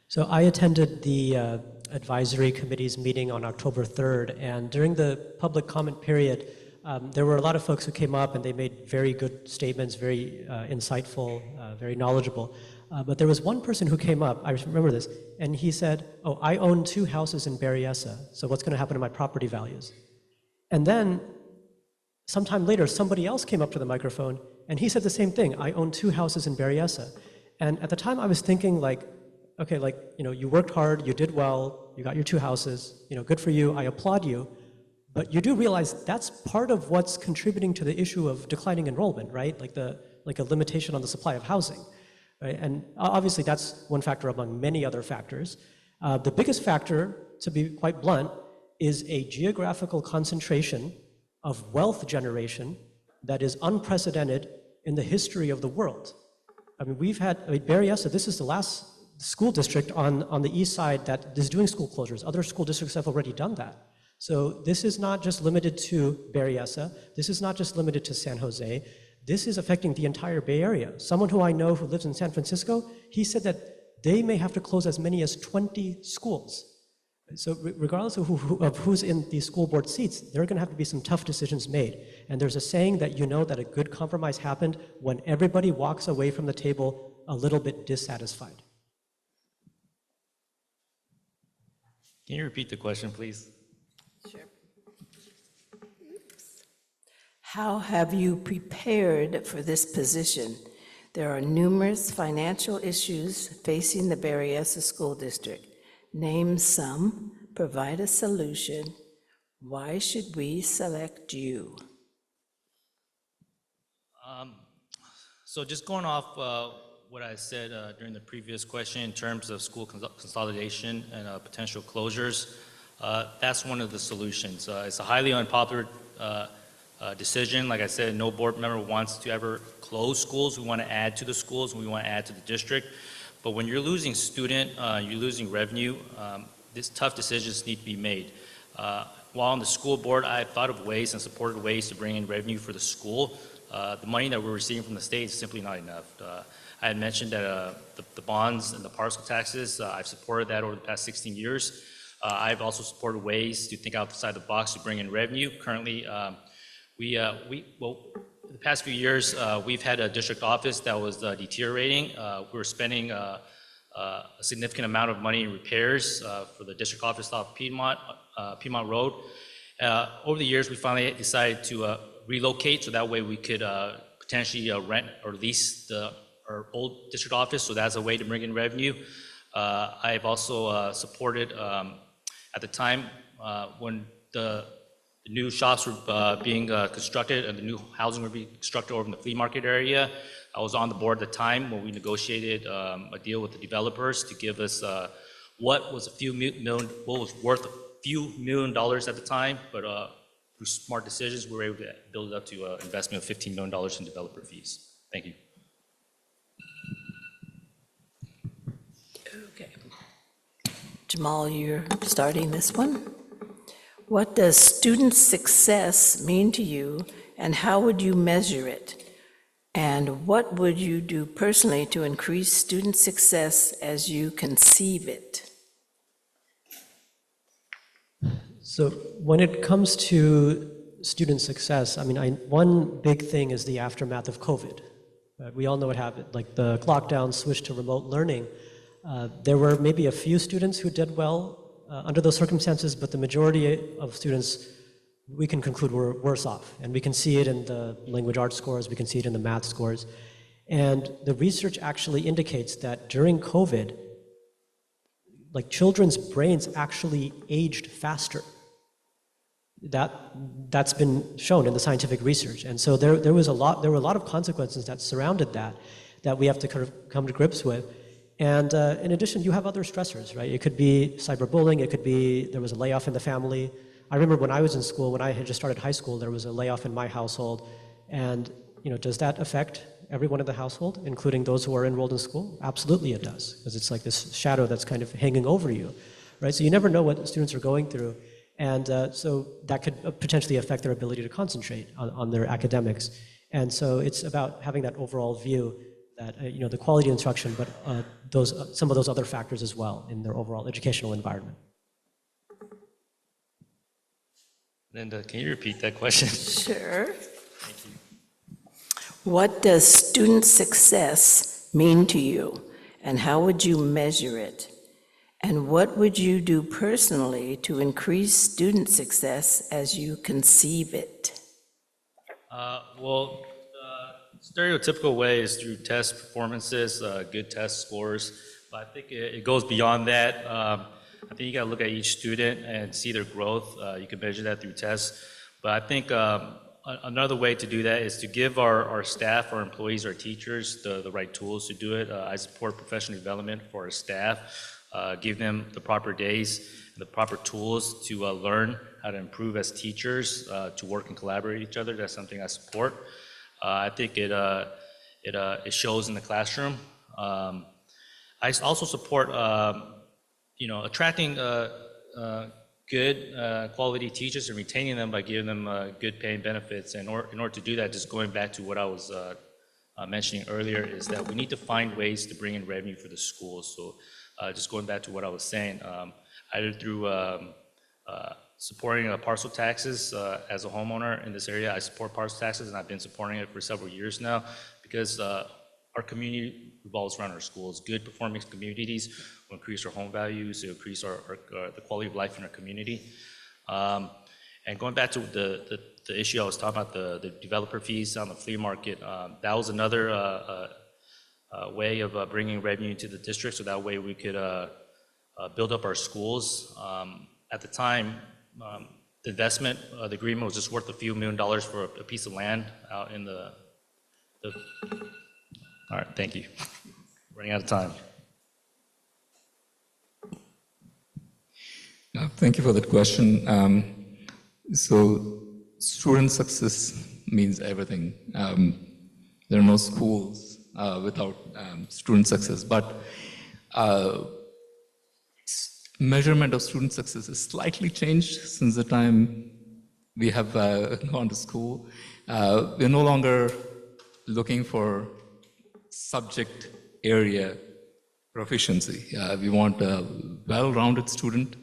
D: So I attended the advisory committee's meeting on October 3rd, and during the public comment period, there were a lot of folks who came up and they made very good statements, very insightful, very knowledgeable. But there was one person who came up, I remember this, and he said, "Oh, I own 2 houses in Berryessa, so what's going to happen to my property values?" And then sometime later, somebody else came up to the microphone and he said the same thing, "I own 2 houses in Berryessa." And at the time I was thinking okay, you worked hard, you did well, you got your 2 houses, good for you, I applaud you. But you do realize that's part of what's contributing to the issue of declining enrollment, right? Like a limitation on the supply of housing, right? And obviously that's one factor among many other factors. The biggest factor, to be quite blunt, is a geographical concentration of wealth generation that is unprecedented in the history of the world. I mean, Berryessa, this is the last school district on the east side that is doing school closures. Other school districts have already done that. So this is not just limited to Berryessa. This is not just limited to San Jose. This is affecting the entire Bay Area. Someone who I know who lives in San Francisco, he said that they may have to close as many as 20 schools. So regardless of who's in these school board seats, there are going to have to be some tough decisions made. And there's a saying that you know that a good compromise happened when everybody walks away from the table a little bit dissatisfied.
E: Can you repeat the question, please?
A: Sure. How have you prepared for this position? There are numerous financial issues facing the Berryessa School District. Name some, provide a solution. Why should we select you?
E: So just going off what I said during the previous question in terms of school consolidation and potential closures, that's one of the solutions. It's a highly unpopular decision. Like I said, no board member wants to ever close schools. We want to add to the schools, and we want to add to the district. But when you're losing student, you're losing revenue, these tough decisions need to be made. While on the school board, I've thought of ways and supported ways to bring in revenue for the school. The money that we're receiving from the state is simply not enough. I had mentioned that the bonds and the parcel taxes, I've supported that over the past 16 years. I've also supported ways to think outside the box to bring in revenue. Currently, the past few years, we've had a district office that was deteriorating. We were spending a significant amount of money in repairs for the district office off Piedmont Road. Over the years, we finally decided to relocate, so that way we could potentially rent or lease our old district office, so that's a way to bring in revenue. I've also supported, at the time, when the new shops were being constructed and the new housing were being constructed over in the flea market area. I was on the board at the time when we negotiated a deal with the developers to give us what was worth a few $1 million at the time, but through smart decisions, we were able to build it up to an investment of $15 million in developer fees. Thank you.
A: Okay. Jamal, you're starting this one. What does student success mean to you, and how would you measure it? And what would you do personally to increase student success as you conceive it?
D: So when it comes to student success, I mean, one big thing is the aftermath of COVID. We all know what happened, like the lockdown switch to remote learning. There were maybe a few students who did well under those circumstances, but the majority of students, we can conclude, were worse off. And we can see it in the language arts scores, we can see it in the math scores. And the research actually indicates that during COVID, like children's brains actually aged faster. That's been shown in the scientific research. And so there were a lot of consequences that surrounded that we have to kind of come to grips with. And in addition, you have other stressors, right? It could be cyberbullying, it could be there was a layoff in the family. I remember when I was in school, when I had just started high school, there was a layoff in my household. And does that affect everyone in the household, including those who are enrolled in school? Absolutely it does, because it's like this shadow that's kind of hanging over you, right? So you never know what students are going through. And so that could potentially affect their ability to concentrate on their academics. And so it's about having that overall view that the quality of instruction, but some of those other factors as well in their overall educational environment.
E: Linda, can you repeat that question?
A: Sure. Thank you. What does student success mean to you, and how would you measure it? And what would you do personally to increase student success as you conceive it?
E: Well, stereotypical way is through test performances, good test scores, but I think it goes beyond that. I think you got to look at each student and see their growth. You can measure that through tests, but I think another way to do that is to give our staff, our employees, our teachers the right tools to do it. I support professional development for our staff, give them the proper days, and the proper tools to learn how to improve as teachers, to work and collaborate with each other. That's something I support. I think it shows in the classroom. I also support attracting good quality teachers and retaining them by giving them good pay and benefits. And in order to do that, just going back to what I was mentioning earlier, is that we need to find ways to bring in revenue for the schools. So just going back to what I was saying, either through supporting parcel taxes as a homeowner in this area. I support parcel taxes, and I've been supporting it for several years now because our community revolves around our schools. Good performing communities will increase our home values, will increase the quality of life in our community. And going back to the issue I was talking about, the developer fees on the flea market, that was another way of bringing revenue to the district, so that way we could build up our schools. At the time, the investment, the agreement was just worth a few $1 million for a piece of land out in the all right, thank you. Running out of time.
F: Thank you for that question. So student success means everything. There are no schools without student success, but measurement of student success has slightly changed since the time we have gone to school. We're no longer looking for subject area proficiency. We want a well-rounded student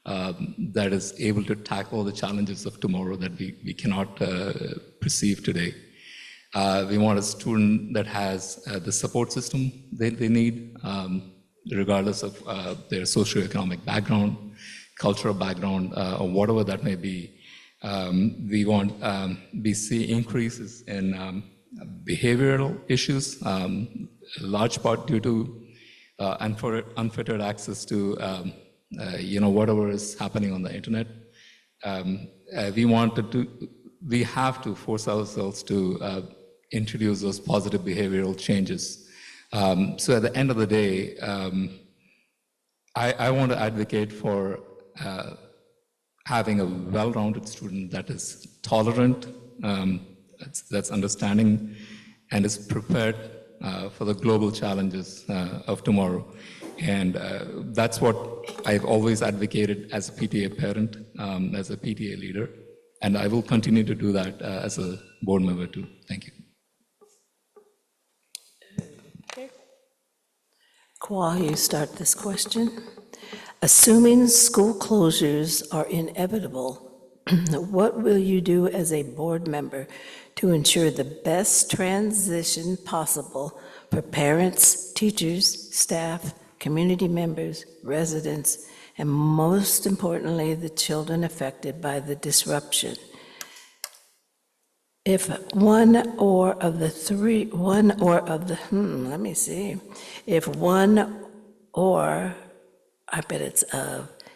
F: that is able to tackle the challenges of tomorrow that we cannot perceive today. We want a student that has the support system they need, regardless of their socioeconomic background, cultural background, or whatever that may be. We see increases in behavioral issues, large part due to unfettered access to whatever is happening on the internet. We have to force ourselves to introduce those positive behavioral changes. So at the end of the day, I want to advocate for having a well-rounded student that is tolerant, that's understanding, and is prepared for the global challenges of tomorrow. And that's what I've always advocated as a PTA parent, as a PTA leader, and I will continue to do that as a board member too. Thank you.
A: Kwa, you start this question. Assuming school closures are inevitable, what will you do as a board member to ensure the best transition possible for parents, teachers, staff, community members, residents, and most importantly, the children affected by the disruption? If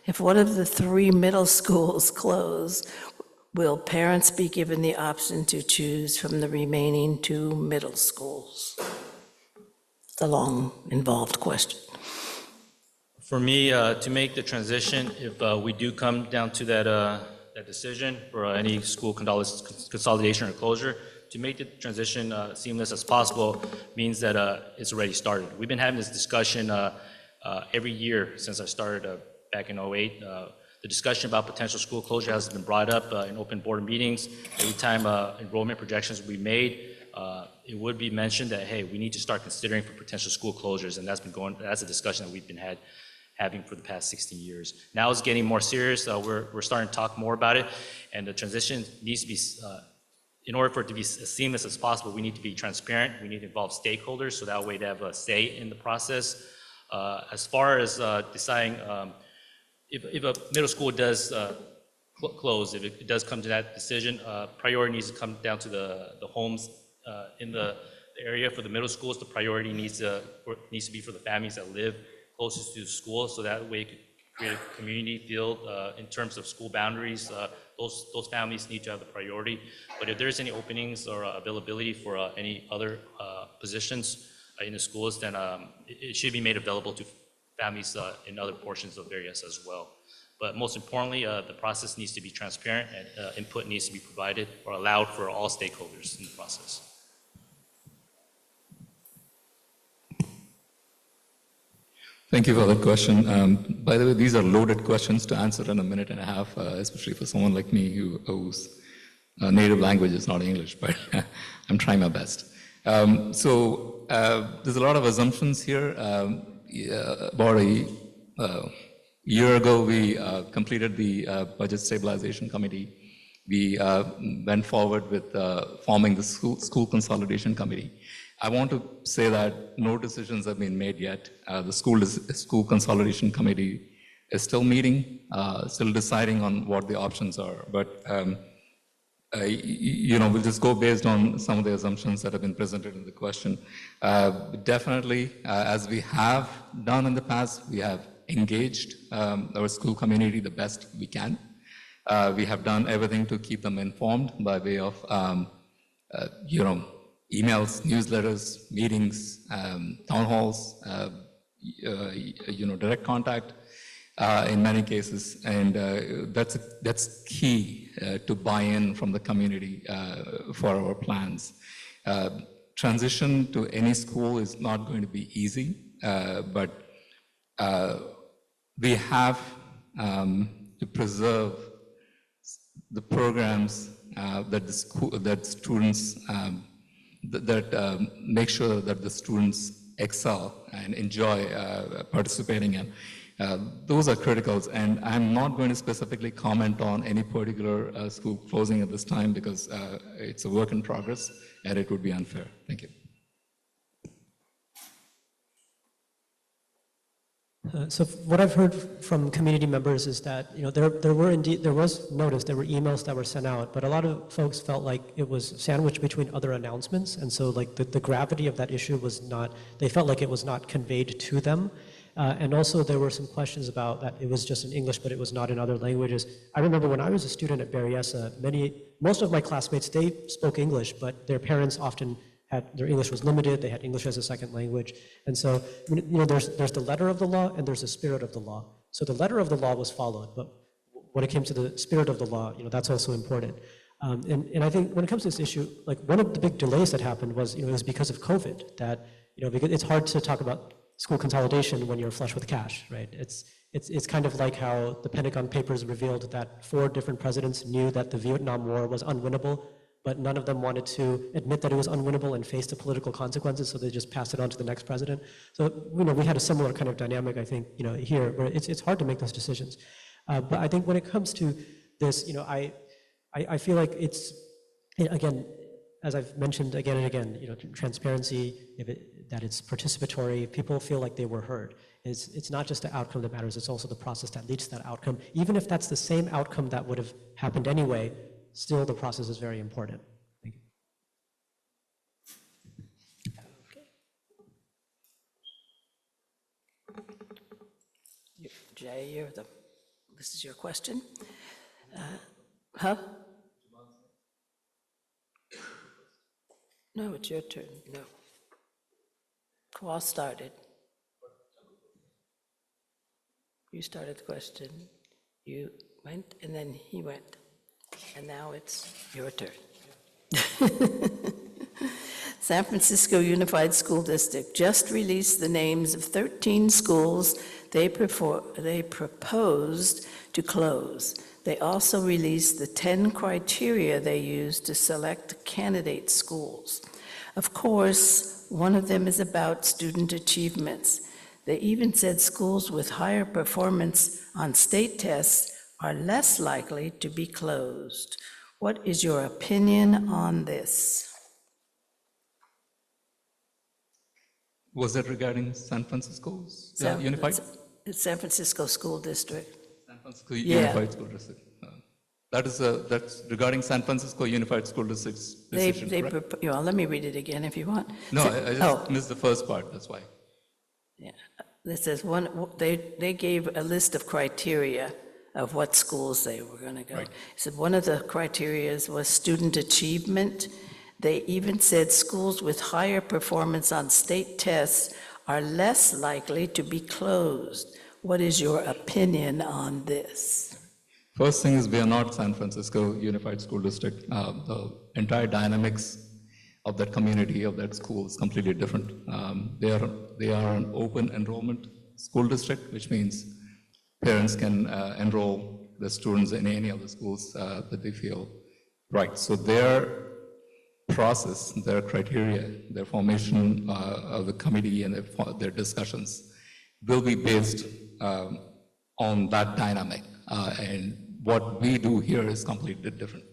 A: if one of the three middle schools close, will parents be given the option to choose from the remaining two middle schools? It's a long, involved question.
E: For me, to make the transition, if we do come down to that decision for any school consolidation or closure, to make the transition seamless as possible means that it's already started. We've been having this discussion every year since I started back in '08. The discussion about potential school closure has been brought up in open board meetings. Every time enrollment projections will be made, it would be mentioned that, hey, we need to start considering for potential school closures, and that's a discussion that we've been having for the past 16 years. Now it's getting more serious. We're starting to talk more about it, and the transition needs to be, in order for it to be as seamless as possible, we need to be transparent. We need to involve stakeholders, so that way they have a say in the process. As far as deciding if a middle school does close, if it does come to that decision, priority needs to come down to the homes in the area for the middle schools. The priority needs to be for the families that live closest to the school, so that way you could create a community feel in terms of school boundaries. Those families need to have the priority. But if there's any openings or availability for any other positions in the schools, then it should be made available to families in other portions of areas as well. But most importantly, the process needs to be transparent, and input needs to be provided or allowed for all stakeholders in the process.
F: Thank you for that question. By the way, these are loaded questions to answer in a minute and a half, especially for someone like me whose native language is not English, but I'm trying my best. There's a lot of assumptions here. About a year ago, we completed the Budget Stabilization Committee. We went forward with forming the School Consolidation Committee. I want to say that no decisions have been made yet. The School Consolidation Committee is still meeting, still deciding on what the options are. But we'll just go based on some of the assumptions that have been presented in the question. Definitely, as we have done in the past, we have engaged our school community the best we can. We have done everything to keep them informed by way of, emails, newsletters, meetings, town halls, direct contact in many cases, and that's key to buy-in from the community for our plans. Transition to any school is not going to be easy, but we have to preserve the programs that students make sure that the students excel and enjoy participating in. Those are criticals, and I'm not going to specifically comment on any particular school closing at this time because it's a work in progress and it would be unfair. Thank you.
D: So what I've heard from community members is that there was notice, there were emails that were sent out, but a lot of folks felt like it was sandwiched between other announcements, and so like the gravity of that issue was not. They felt like it was not conveyed to them, and also there were some questions about that it was just in English, but it was not in other languages. I remember when I was a student at Berryessa, most of my classmates they spoke English, but their parents often their English was limited, they had English as a second language. And so, there's the letter of the law and there's the spirit of the law. So the letter of the law was followed, but when it came to the spirit of the law, that's also important. And I think when it comes to this issue, like one of the big delays that happened was, it was because of COVID that, because it's hard to talk about school consolidation when you're flush with cash, right? It's kind of like how the Pentagon Papers revealed that 4 different presidents knew that the Vietnam War was unwinnable, but none of them wanted to admit that it was unwinnable and face the political consequences, so they just passed it on to the next president. So, we had a similar kind of dynamic, I think, here, where it's hard to make those decisions. But I think when it comes to this, I feel like it's, again, as I've mentioned again and again, transparency, that it's participatory, people feel like they were heard. It's not just the outcome that matters, it's also the process that leads to that outcome. Even if that's the same outcome that would have happened anyway, still the process is very important. Thank
A: you. Jay, this is your question? Huh? No, it's your turn. No. Kwa started. You started the question. You went, and then he went. And now it's your turn. San Francisco Unified School District just released the names of 13 schools they proposed to close. They also released the 10 criteria they used to select candidate schools. Of course, one of them is about student achievements. They even said schools with higher performance on state tests are less likely to be closed. What is your opinion on this?
F: Was that regarding San Francisco's Unified?
A: It's San Francisco School District.
F: San Francisco Unified School District. That's regarding San Francisco Unified School District's decision, correct?
A: Let me read it again if you want.
F: No, I just missed the first part, that's why.
A: Yeah, this says they gave a list of criteria of what schools they were going to go.
F: Right.
A: So one of the criteria was student achievement. They even said schools with higher performance on state tests are less likely to be closed. What is your opinion on this?
F: First thing is we are not San Francisco Unified School District. The entire dynamics of that community, of that school is completely different. They are an open enrollment school district, which means parents can enroll the students in any of the schools that they feel right. So their process, their criteria, their formation of the committee and their discussions will be based on that dynamic. And what we do here is completely different.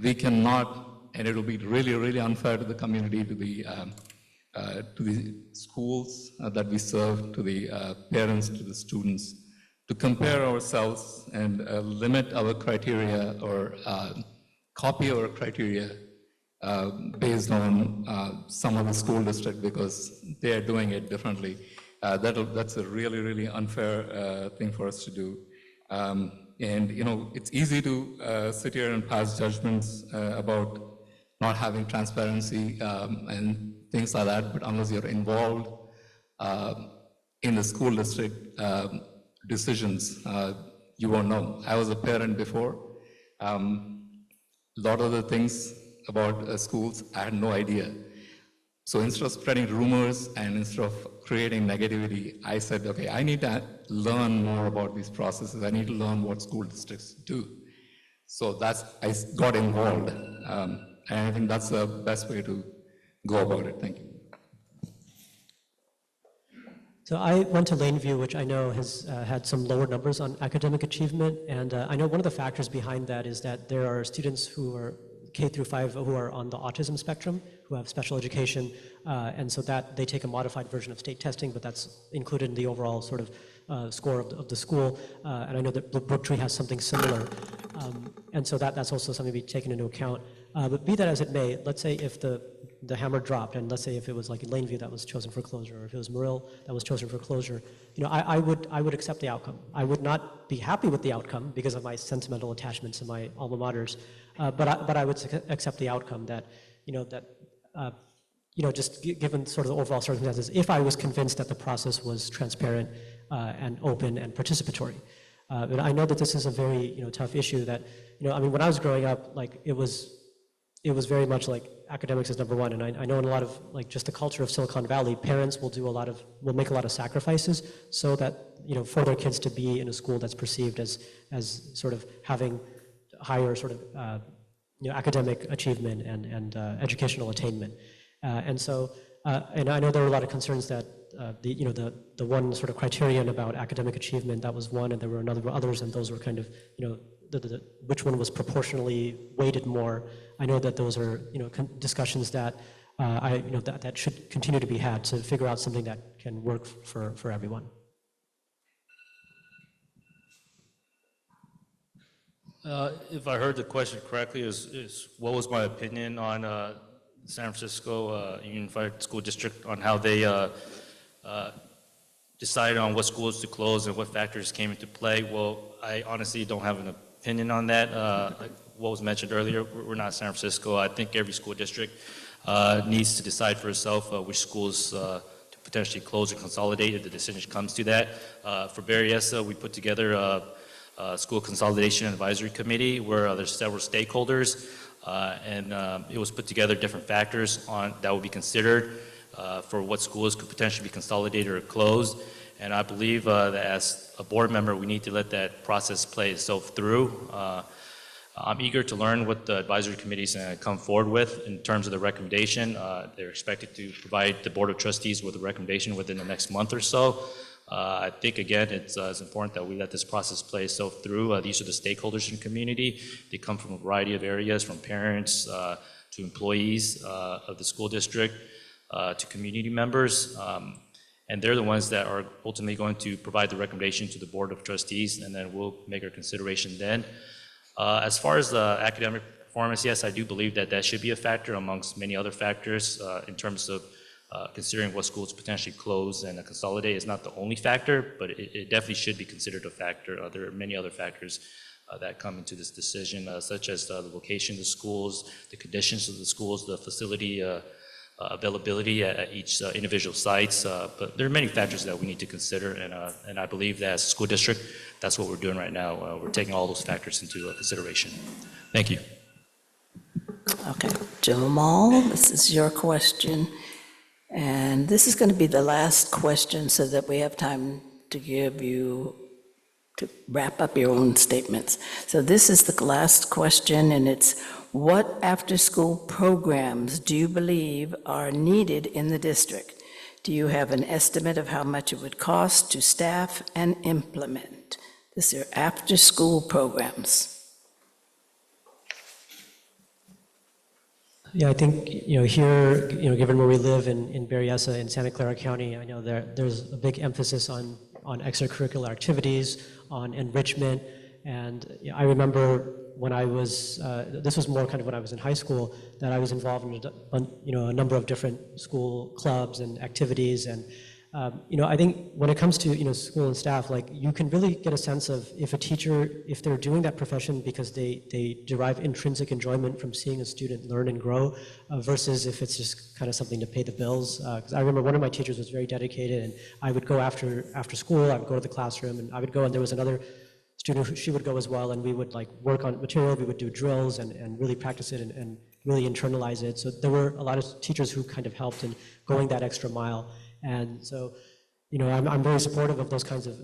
F: We cannot, and it will be really, really unfair to the community, to the schools that we serve, to the parents, to the students, to compare ourselves and limit our criteria or copy our criteria based on some of the school district because they are doing it differently. That's a really, really unfair thing for us to do. And it's easy to sit here and pass judgments about not having transparency and things like that, but unless you're involved in the school district decisions, you won't know. I was a parent before. A lot of the things about schools, I had no idea. So instead of spreading rumors and instead of creating negativity, I said, okay, I need to learn more about these processes. I need to learn what school districts do. So I got involved. And I think that's the best way to go about it. Thank you.
D: So I went to Laneview, which I know has had some lower numbers on academic achievement. And I know one of the factors behind that is that there are students who are K through 5 who are on the autism spectrum, who have special education, and so that they take a modified version of state testing, but that's included in the overall sort of score of the school. And I know that Brooktree has something similar, and so that's also something to be taken into account. But be that as it may, let's say if the hammer dropped, and let's say if it was like Laneview that was chosen for closure, or if it was Murrill that was chosen for closure, I would accept the outcome. I would not be happy with the outcome because of my sentimental attachments to my alma maters, but I would accept the outcome that just given sort of the overall circumstances, if I was convinced that the process was transparent and open and participatory. And I know that this is a very tough issue that when I was growing up, like it was very much like academics is number one, and I know in a lot of like just the culture of Silicon Valley, parents will make a lot of sacrifices so that for their kids to be in a school that's perceived as sort of having higher sort of academic achievement and educational attainment, and so and I know there were a lot of concerns that the one sort of criterion about academic achievement, that was one, and there were a number of others, and those were kind of which one was proportionally weighted more. I know that those are discussions that that should continue to be had to figure out something that can work for everyone.
E: If I heard the question correctly, is what was my opinion on San Francisco Unified School District on how they decided on what schools to close and what factors came into play? Well, I honestly don't have an opinion on that. Like what was mentioned earlier, we're not San Francisco. I think every school district needs to decide for itself which schools to potentially close or consolidate if the decision comes to that. For Berryessa, we put together a school consolidation advisory committee where there's several stakeholders, and it was put together different factors that would be considered for what schools could potentially be consolidated or closed. And I believe that as a board member, we need to let that process play itself through. I'm eager to learn what the advisory committees come forward with in terms of the recommendation. They're expected to provide the Board of Trustees with a recommendation within the next month or so. I think, again, it's important that we let this process play itself through. These are the stakeholders in the community. They come from a variety of areas, from parents to employees of the school district to community members. And they're the ones that are ultimately going to provide the recommendation to the Board of Trustees, and then we'll make our consideration then. As far as the academic performance, yes, I do believe that that should be a factor amongst many other factors in terms of considering what schools potentially close and consolidate. Is not the only factor, but it definitely should be considered a factor. There are many other factors that come into this decision, such as the location of the schools, the conditions of the schools, the facility availability at each individual sites. But there are many factors that we need to consider, and I believe that as a school district, that's what we're doing right now. We're taking all those factors into consideration. Thank you.
A: Okay, Jamal, this is your question. And this is going to be the last question so that we have time to to wrap up your own statements. So this is the last question, and it's, what after-school programs do you believe are needed in the district? Do you have an estimate of how much it would cost to staff and implement? These are after-school programs.
D: Yeah, I think, here, given where we live in Berryessa, in Santa Clara County, I know there's a big emphasis on extracurricular activities, on enrichment, and I remember when I was, this was more kind of when I was in high school, that I was involved in a number of different school clubs and activities, and I think when it comes to school and staff, like, you can really get a sense of if a teacher, if they're doing that profession because they derive intrinsic enjoyment from seeing a student learn and grow, versus if it's just kind of something to pay the bills. Because I remember one of my teachers was very dedicated, and I would go after school, I would go to the classroom, and I would go, and there was another student who, she would go as well, and we would like work on material, we would do drills and really practice it and really internalize it. So there were a lot of teachers who kind of helped in going that extra mile. And so, I'm very supportive of those kinds of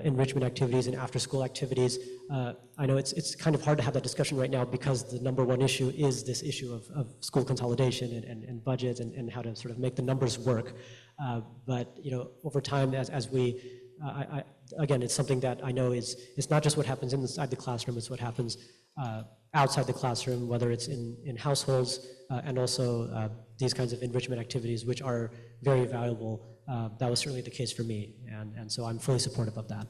D: enrichment activities and after-school activities. I know it's kind of hard to have that discussion right now because the number one issue is this issue of school consolidation and budgets and how to sort of make the numbers work. But over time, as we, again, it's something that I know it's not just what happens inside the classroom, it's what happens outside the classroom, whether it's in households and also these kinds of enrichment activities, which are very valuable. That was certainly the case for me, and so I'm fully supportive of that.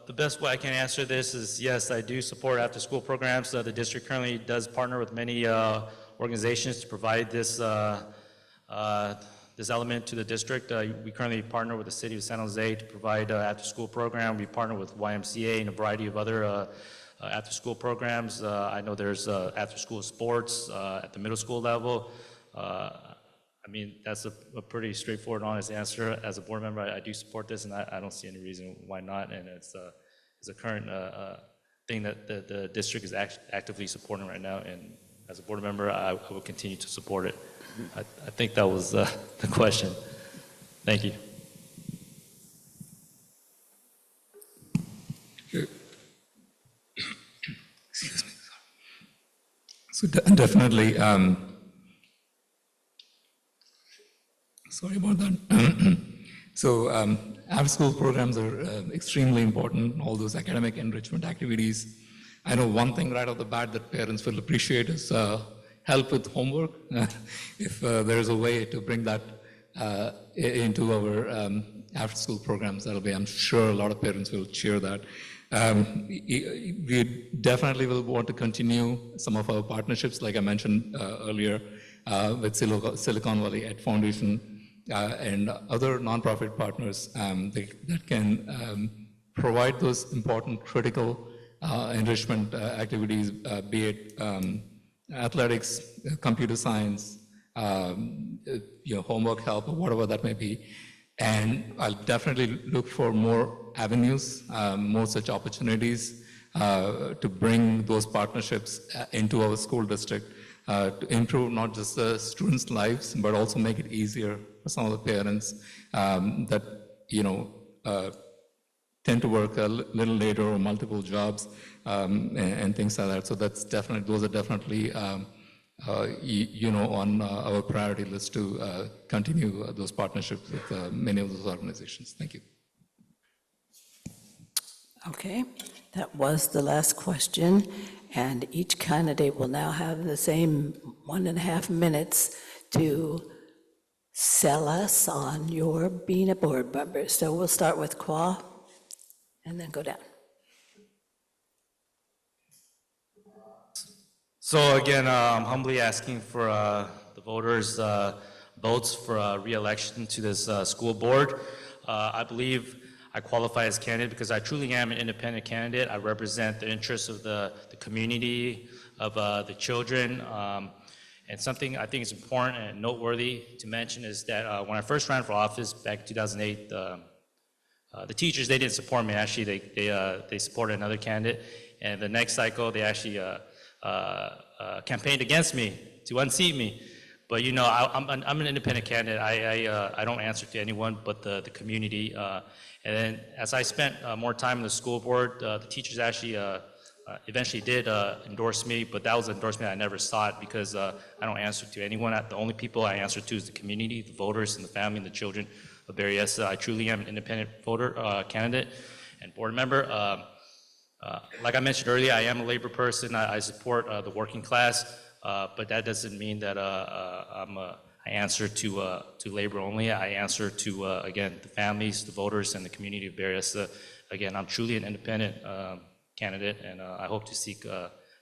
E: The best way I can answer this is yes, I do support after-school programs. The district currently does partner with many organizations to provide this this element to the district. We currently partner with the city of San Jose to provide after-school program. We partner with YMCA and a variety of other after-school programs. I know there's after-school sports at the middle school level. I mean, that's a pretty straightforward, honest answer. As a board member, I do support this, and I don't see any reason why not. And it's a current thing that the district is actively supporting right now. And as a board member, I will continue to support it. I think that was the question. Thank you.
F: Excuse me. So definitely, sorry about that. So after-school programs are extremely important, all those academic enrichment activities. I know one thing right off the bat that parents will appreciate is help with homework. If there's a way to bring that into our after-school programs, I'm sure a lot of parents will cheer that. We definitely will want to continue some of our partnerships, like I mentioned earlier, with Silicon Valley Ed Foundation and other nonprofit partners that can provide those important critical enrichment activities, be it athletics, computer science, homework help, or whatever that may be. And I'll definitely look for more avenues, more such opportunities to bring those partnerships into our school district to improve not just the students' lives, but also make it easier for some of the parents that, tend to work a little later or multiple jobs and things like that. So those are definitely on our priority list to continue those partnerships with many of those organizations. Thank you.
A: Okay, that was the last question, and each candidate will now have the same 1.5 minutes to sell us on your being a board member. So we'll start with Kwa and then go down.
E: So again, I'm humbly asking for the voters' votes for re-election to this school board. I believe I qualify as candidate because I truly am an independent candidate. I represent the interests of the community, of the children. And something I think is important and noteworthy to mention is that when I first ran for office back in 2008, the teachers, they didn't support me. Actually, they supported another candidate. And the next cycle, they actually campaigned against me to unseat me. But I'm an independent candidate. I don't answer to anyone but the community. And then as I spent more time in the school board, the teachers actually eventually did endorse me, but that was an endorsement I never sought because I don't answer to anyone. The only people I answer to is the community, the voters, and the family, and the children of Berryessa. I truly am an independent voter candidate and board member. Like I mentioned earlier, I am a labor person. I support the working class, but that doesn't mean that I answer to labor only. I answer to, again, the families, the voters, and the community of Berryessa. Again, I'm truly an independent candidate, and I hope to seek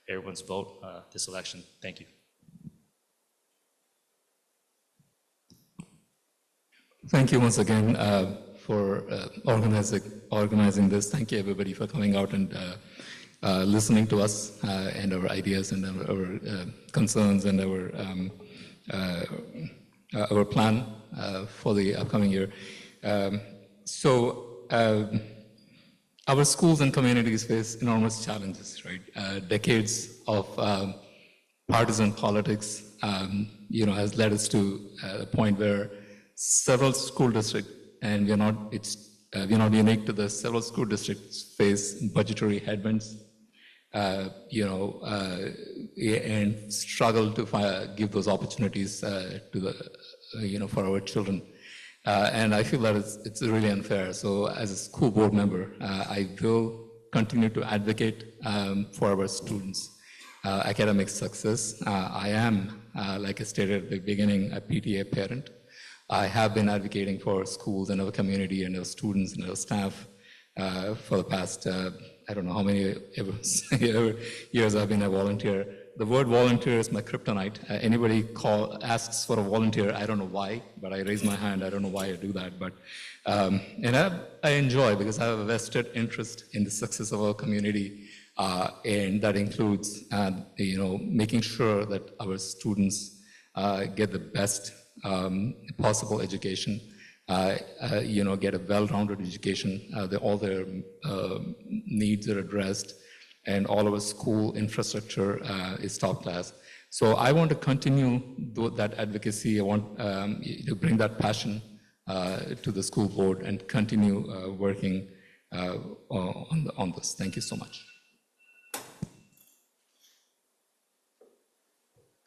E: everyone's vote this election. Thank you.
F: Thank you once again for organizing this. Thank you, everybody, for coming out and listening to us and our ideas and our concerns and our plan for the upcoming year. Our schools and communities face enormous challenges, right? Decades of partisan politics, has led us to a point where several school districts, and we're not unique to this, several school districts face budgetary headwinds, and struggle to give those opportunities for our children. And I feel that it's really unfair. So as a school board member, I will continue to advocate for our students' academic success. I am, like I stated at the beginning, a PTA parent. I have been advocating for schools and our community and our students and our staff for the past, I don't know how many years I've been a volunteer. The word volunteer is my kryptonite. Anybody asks for a volunteer, I don't know why, but I raise my hand. I don't know why I do that, but and I enjoy because I have a vested interest in the success of our community, and that includes making sure that our students get the best possible education, get a well-rounded education, all their needs are addressed, and all of our school infrastructure is top class. So I want to continue that advocacy. I want to bring that passion to the school board and continue working on this. Thank you so much.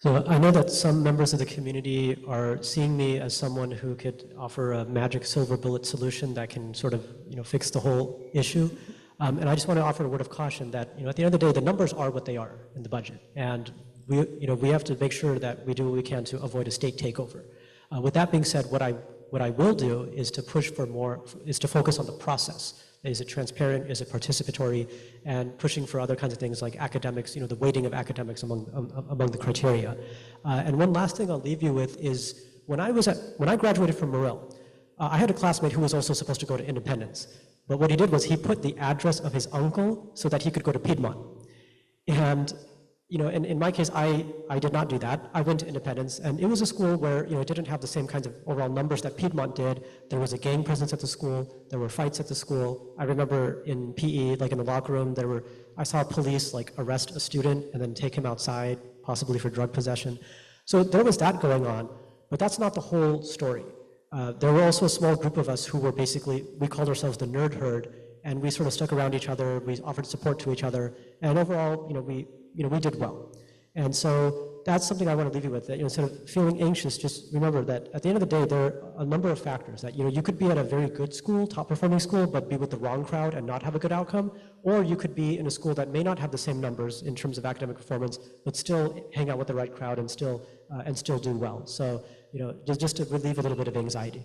D: So I know that some members of the community are seeing me as someone who could offer a magic silver bullet solution that can sort of fix the whole issue. And I just want to offer a word of caution that at the end of the day, the numbers are what they are in the budget, and we have to make sure that we do what we can to avoid a state takeover. With that being said, what I will do is to push for more, is to focus on the process. Is it transparent? Is it participatory? And pushing for other kinds of things like academics, the weighting of academics among the criteria. And one last thing I'll leave you with is when I graduated from Morrill, I had a classmate who was also supposed to go to Independence. But what he did was he put the address of his uncle so that he could go to Piedmont. And in my case, I did not do that. I went to Independence, and it was a school where it didn't have the same kinds of overall numbers that Piedmont did. There was a gang presence at the school. There were fights at the school. I remember in PE, like in the locker room, I saw police arrest a student and then take him outside, possibly for drug possession. So there was that going on, but that's not the whole story. There were also a small group of us who were we called ourselves the nerd herd, and we sort of stuck around each other. We offered support to each other, and overall, we did well. And so that's something I want to leave you with, that instead of feeling anxious, just remember that at the end of the day, there are a number of factors that, you could be at a very good school, top performing school, but be with the wrong crowd and not have a good outcome, or you could be in a school that may not have the same numbers in terms of academic performance, but still hang out with the right crowd and still do well. So, just to relieve a little bit of anxiety.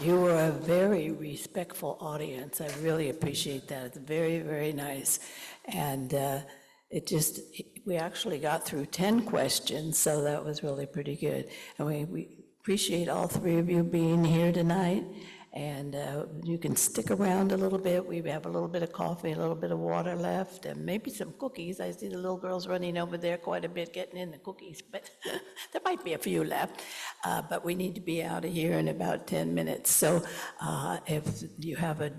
A: You were a very respectful audience. I really appreciate that. It's very, very nice. And we actually got through 10 questions, so that was really pretty good. And we appreciate all three of you being here tonight. And you can stick around a little bit. We have a little bit of coffee, a little bit of water left, and maybe some cookies. I see the little girls running over there quite a bit, getting in the cookies, but there might be a few left. But we need to be out of here in about 10 minutes. So if you have a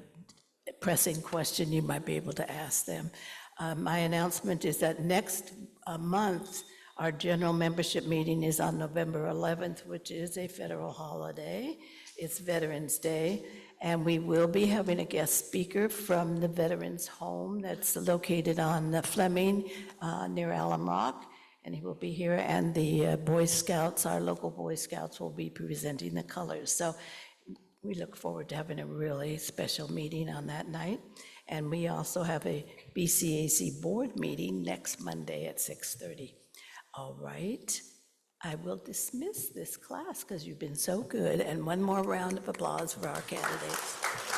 A: pressing question, you might be able to ask them. My announcement is that next month, our general membership meeting is on November 11th, which is a federal holiday. It's Veterans Day, and we will be having a guest speaker from the Veterans Home that's located on Fleming near Alum Rock, and he will be here, and the Boy Scouts, our local Boy Scouts, will be presenting the colors. So we look forward to having a really special meeting on that night. And we also have a BCAC board meeting next Monday at 6:30. All right, I will dismiss this class because you've been so good, and one more round of applause for our candidates.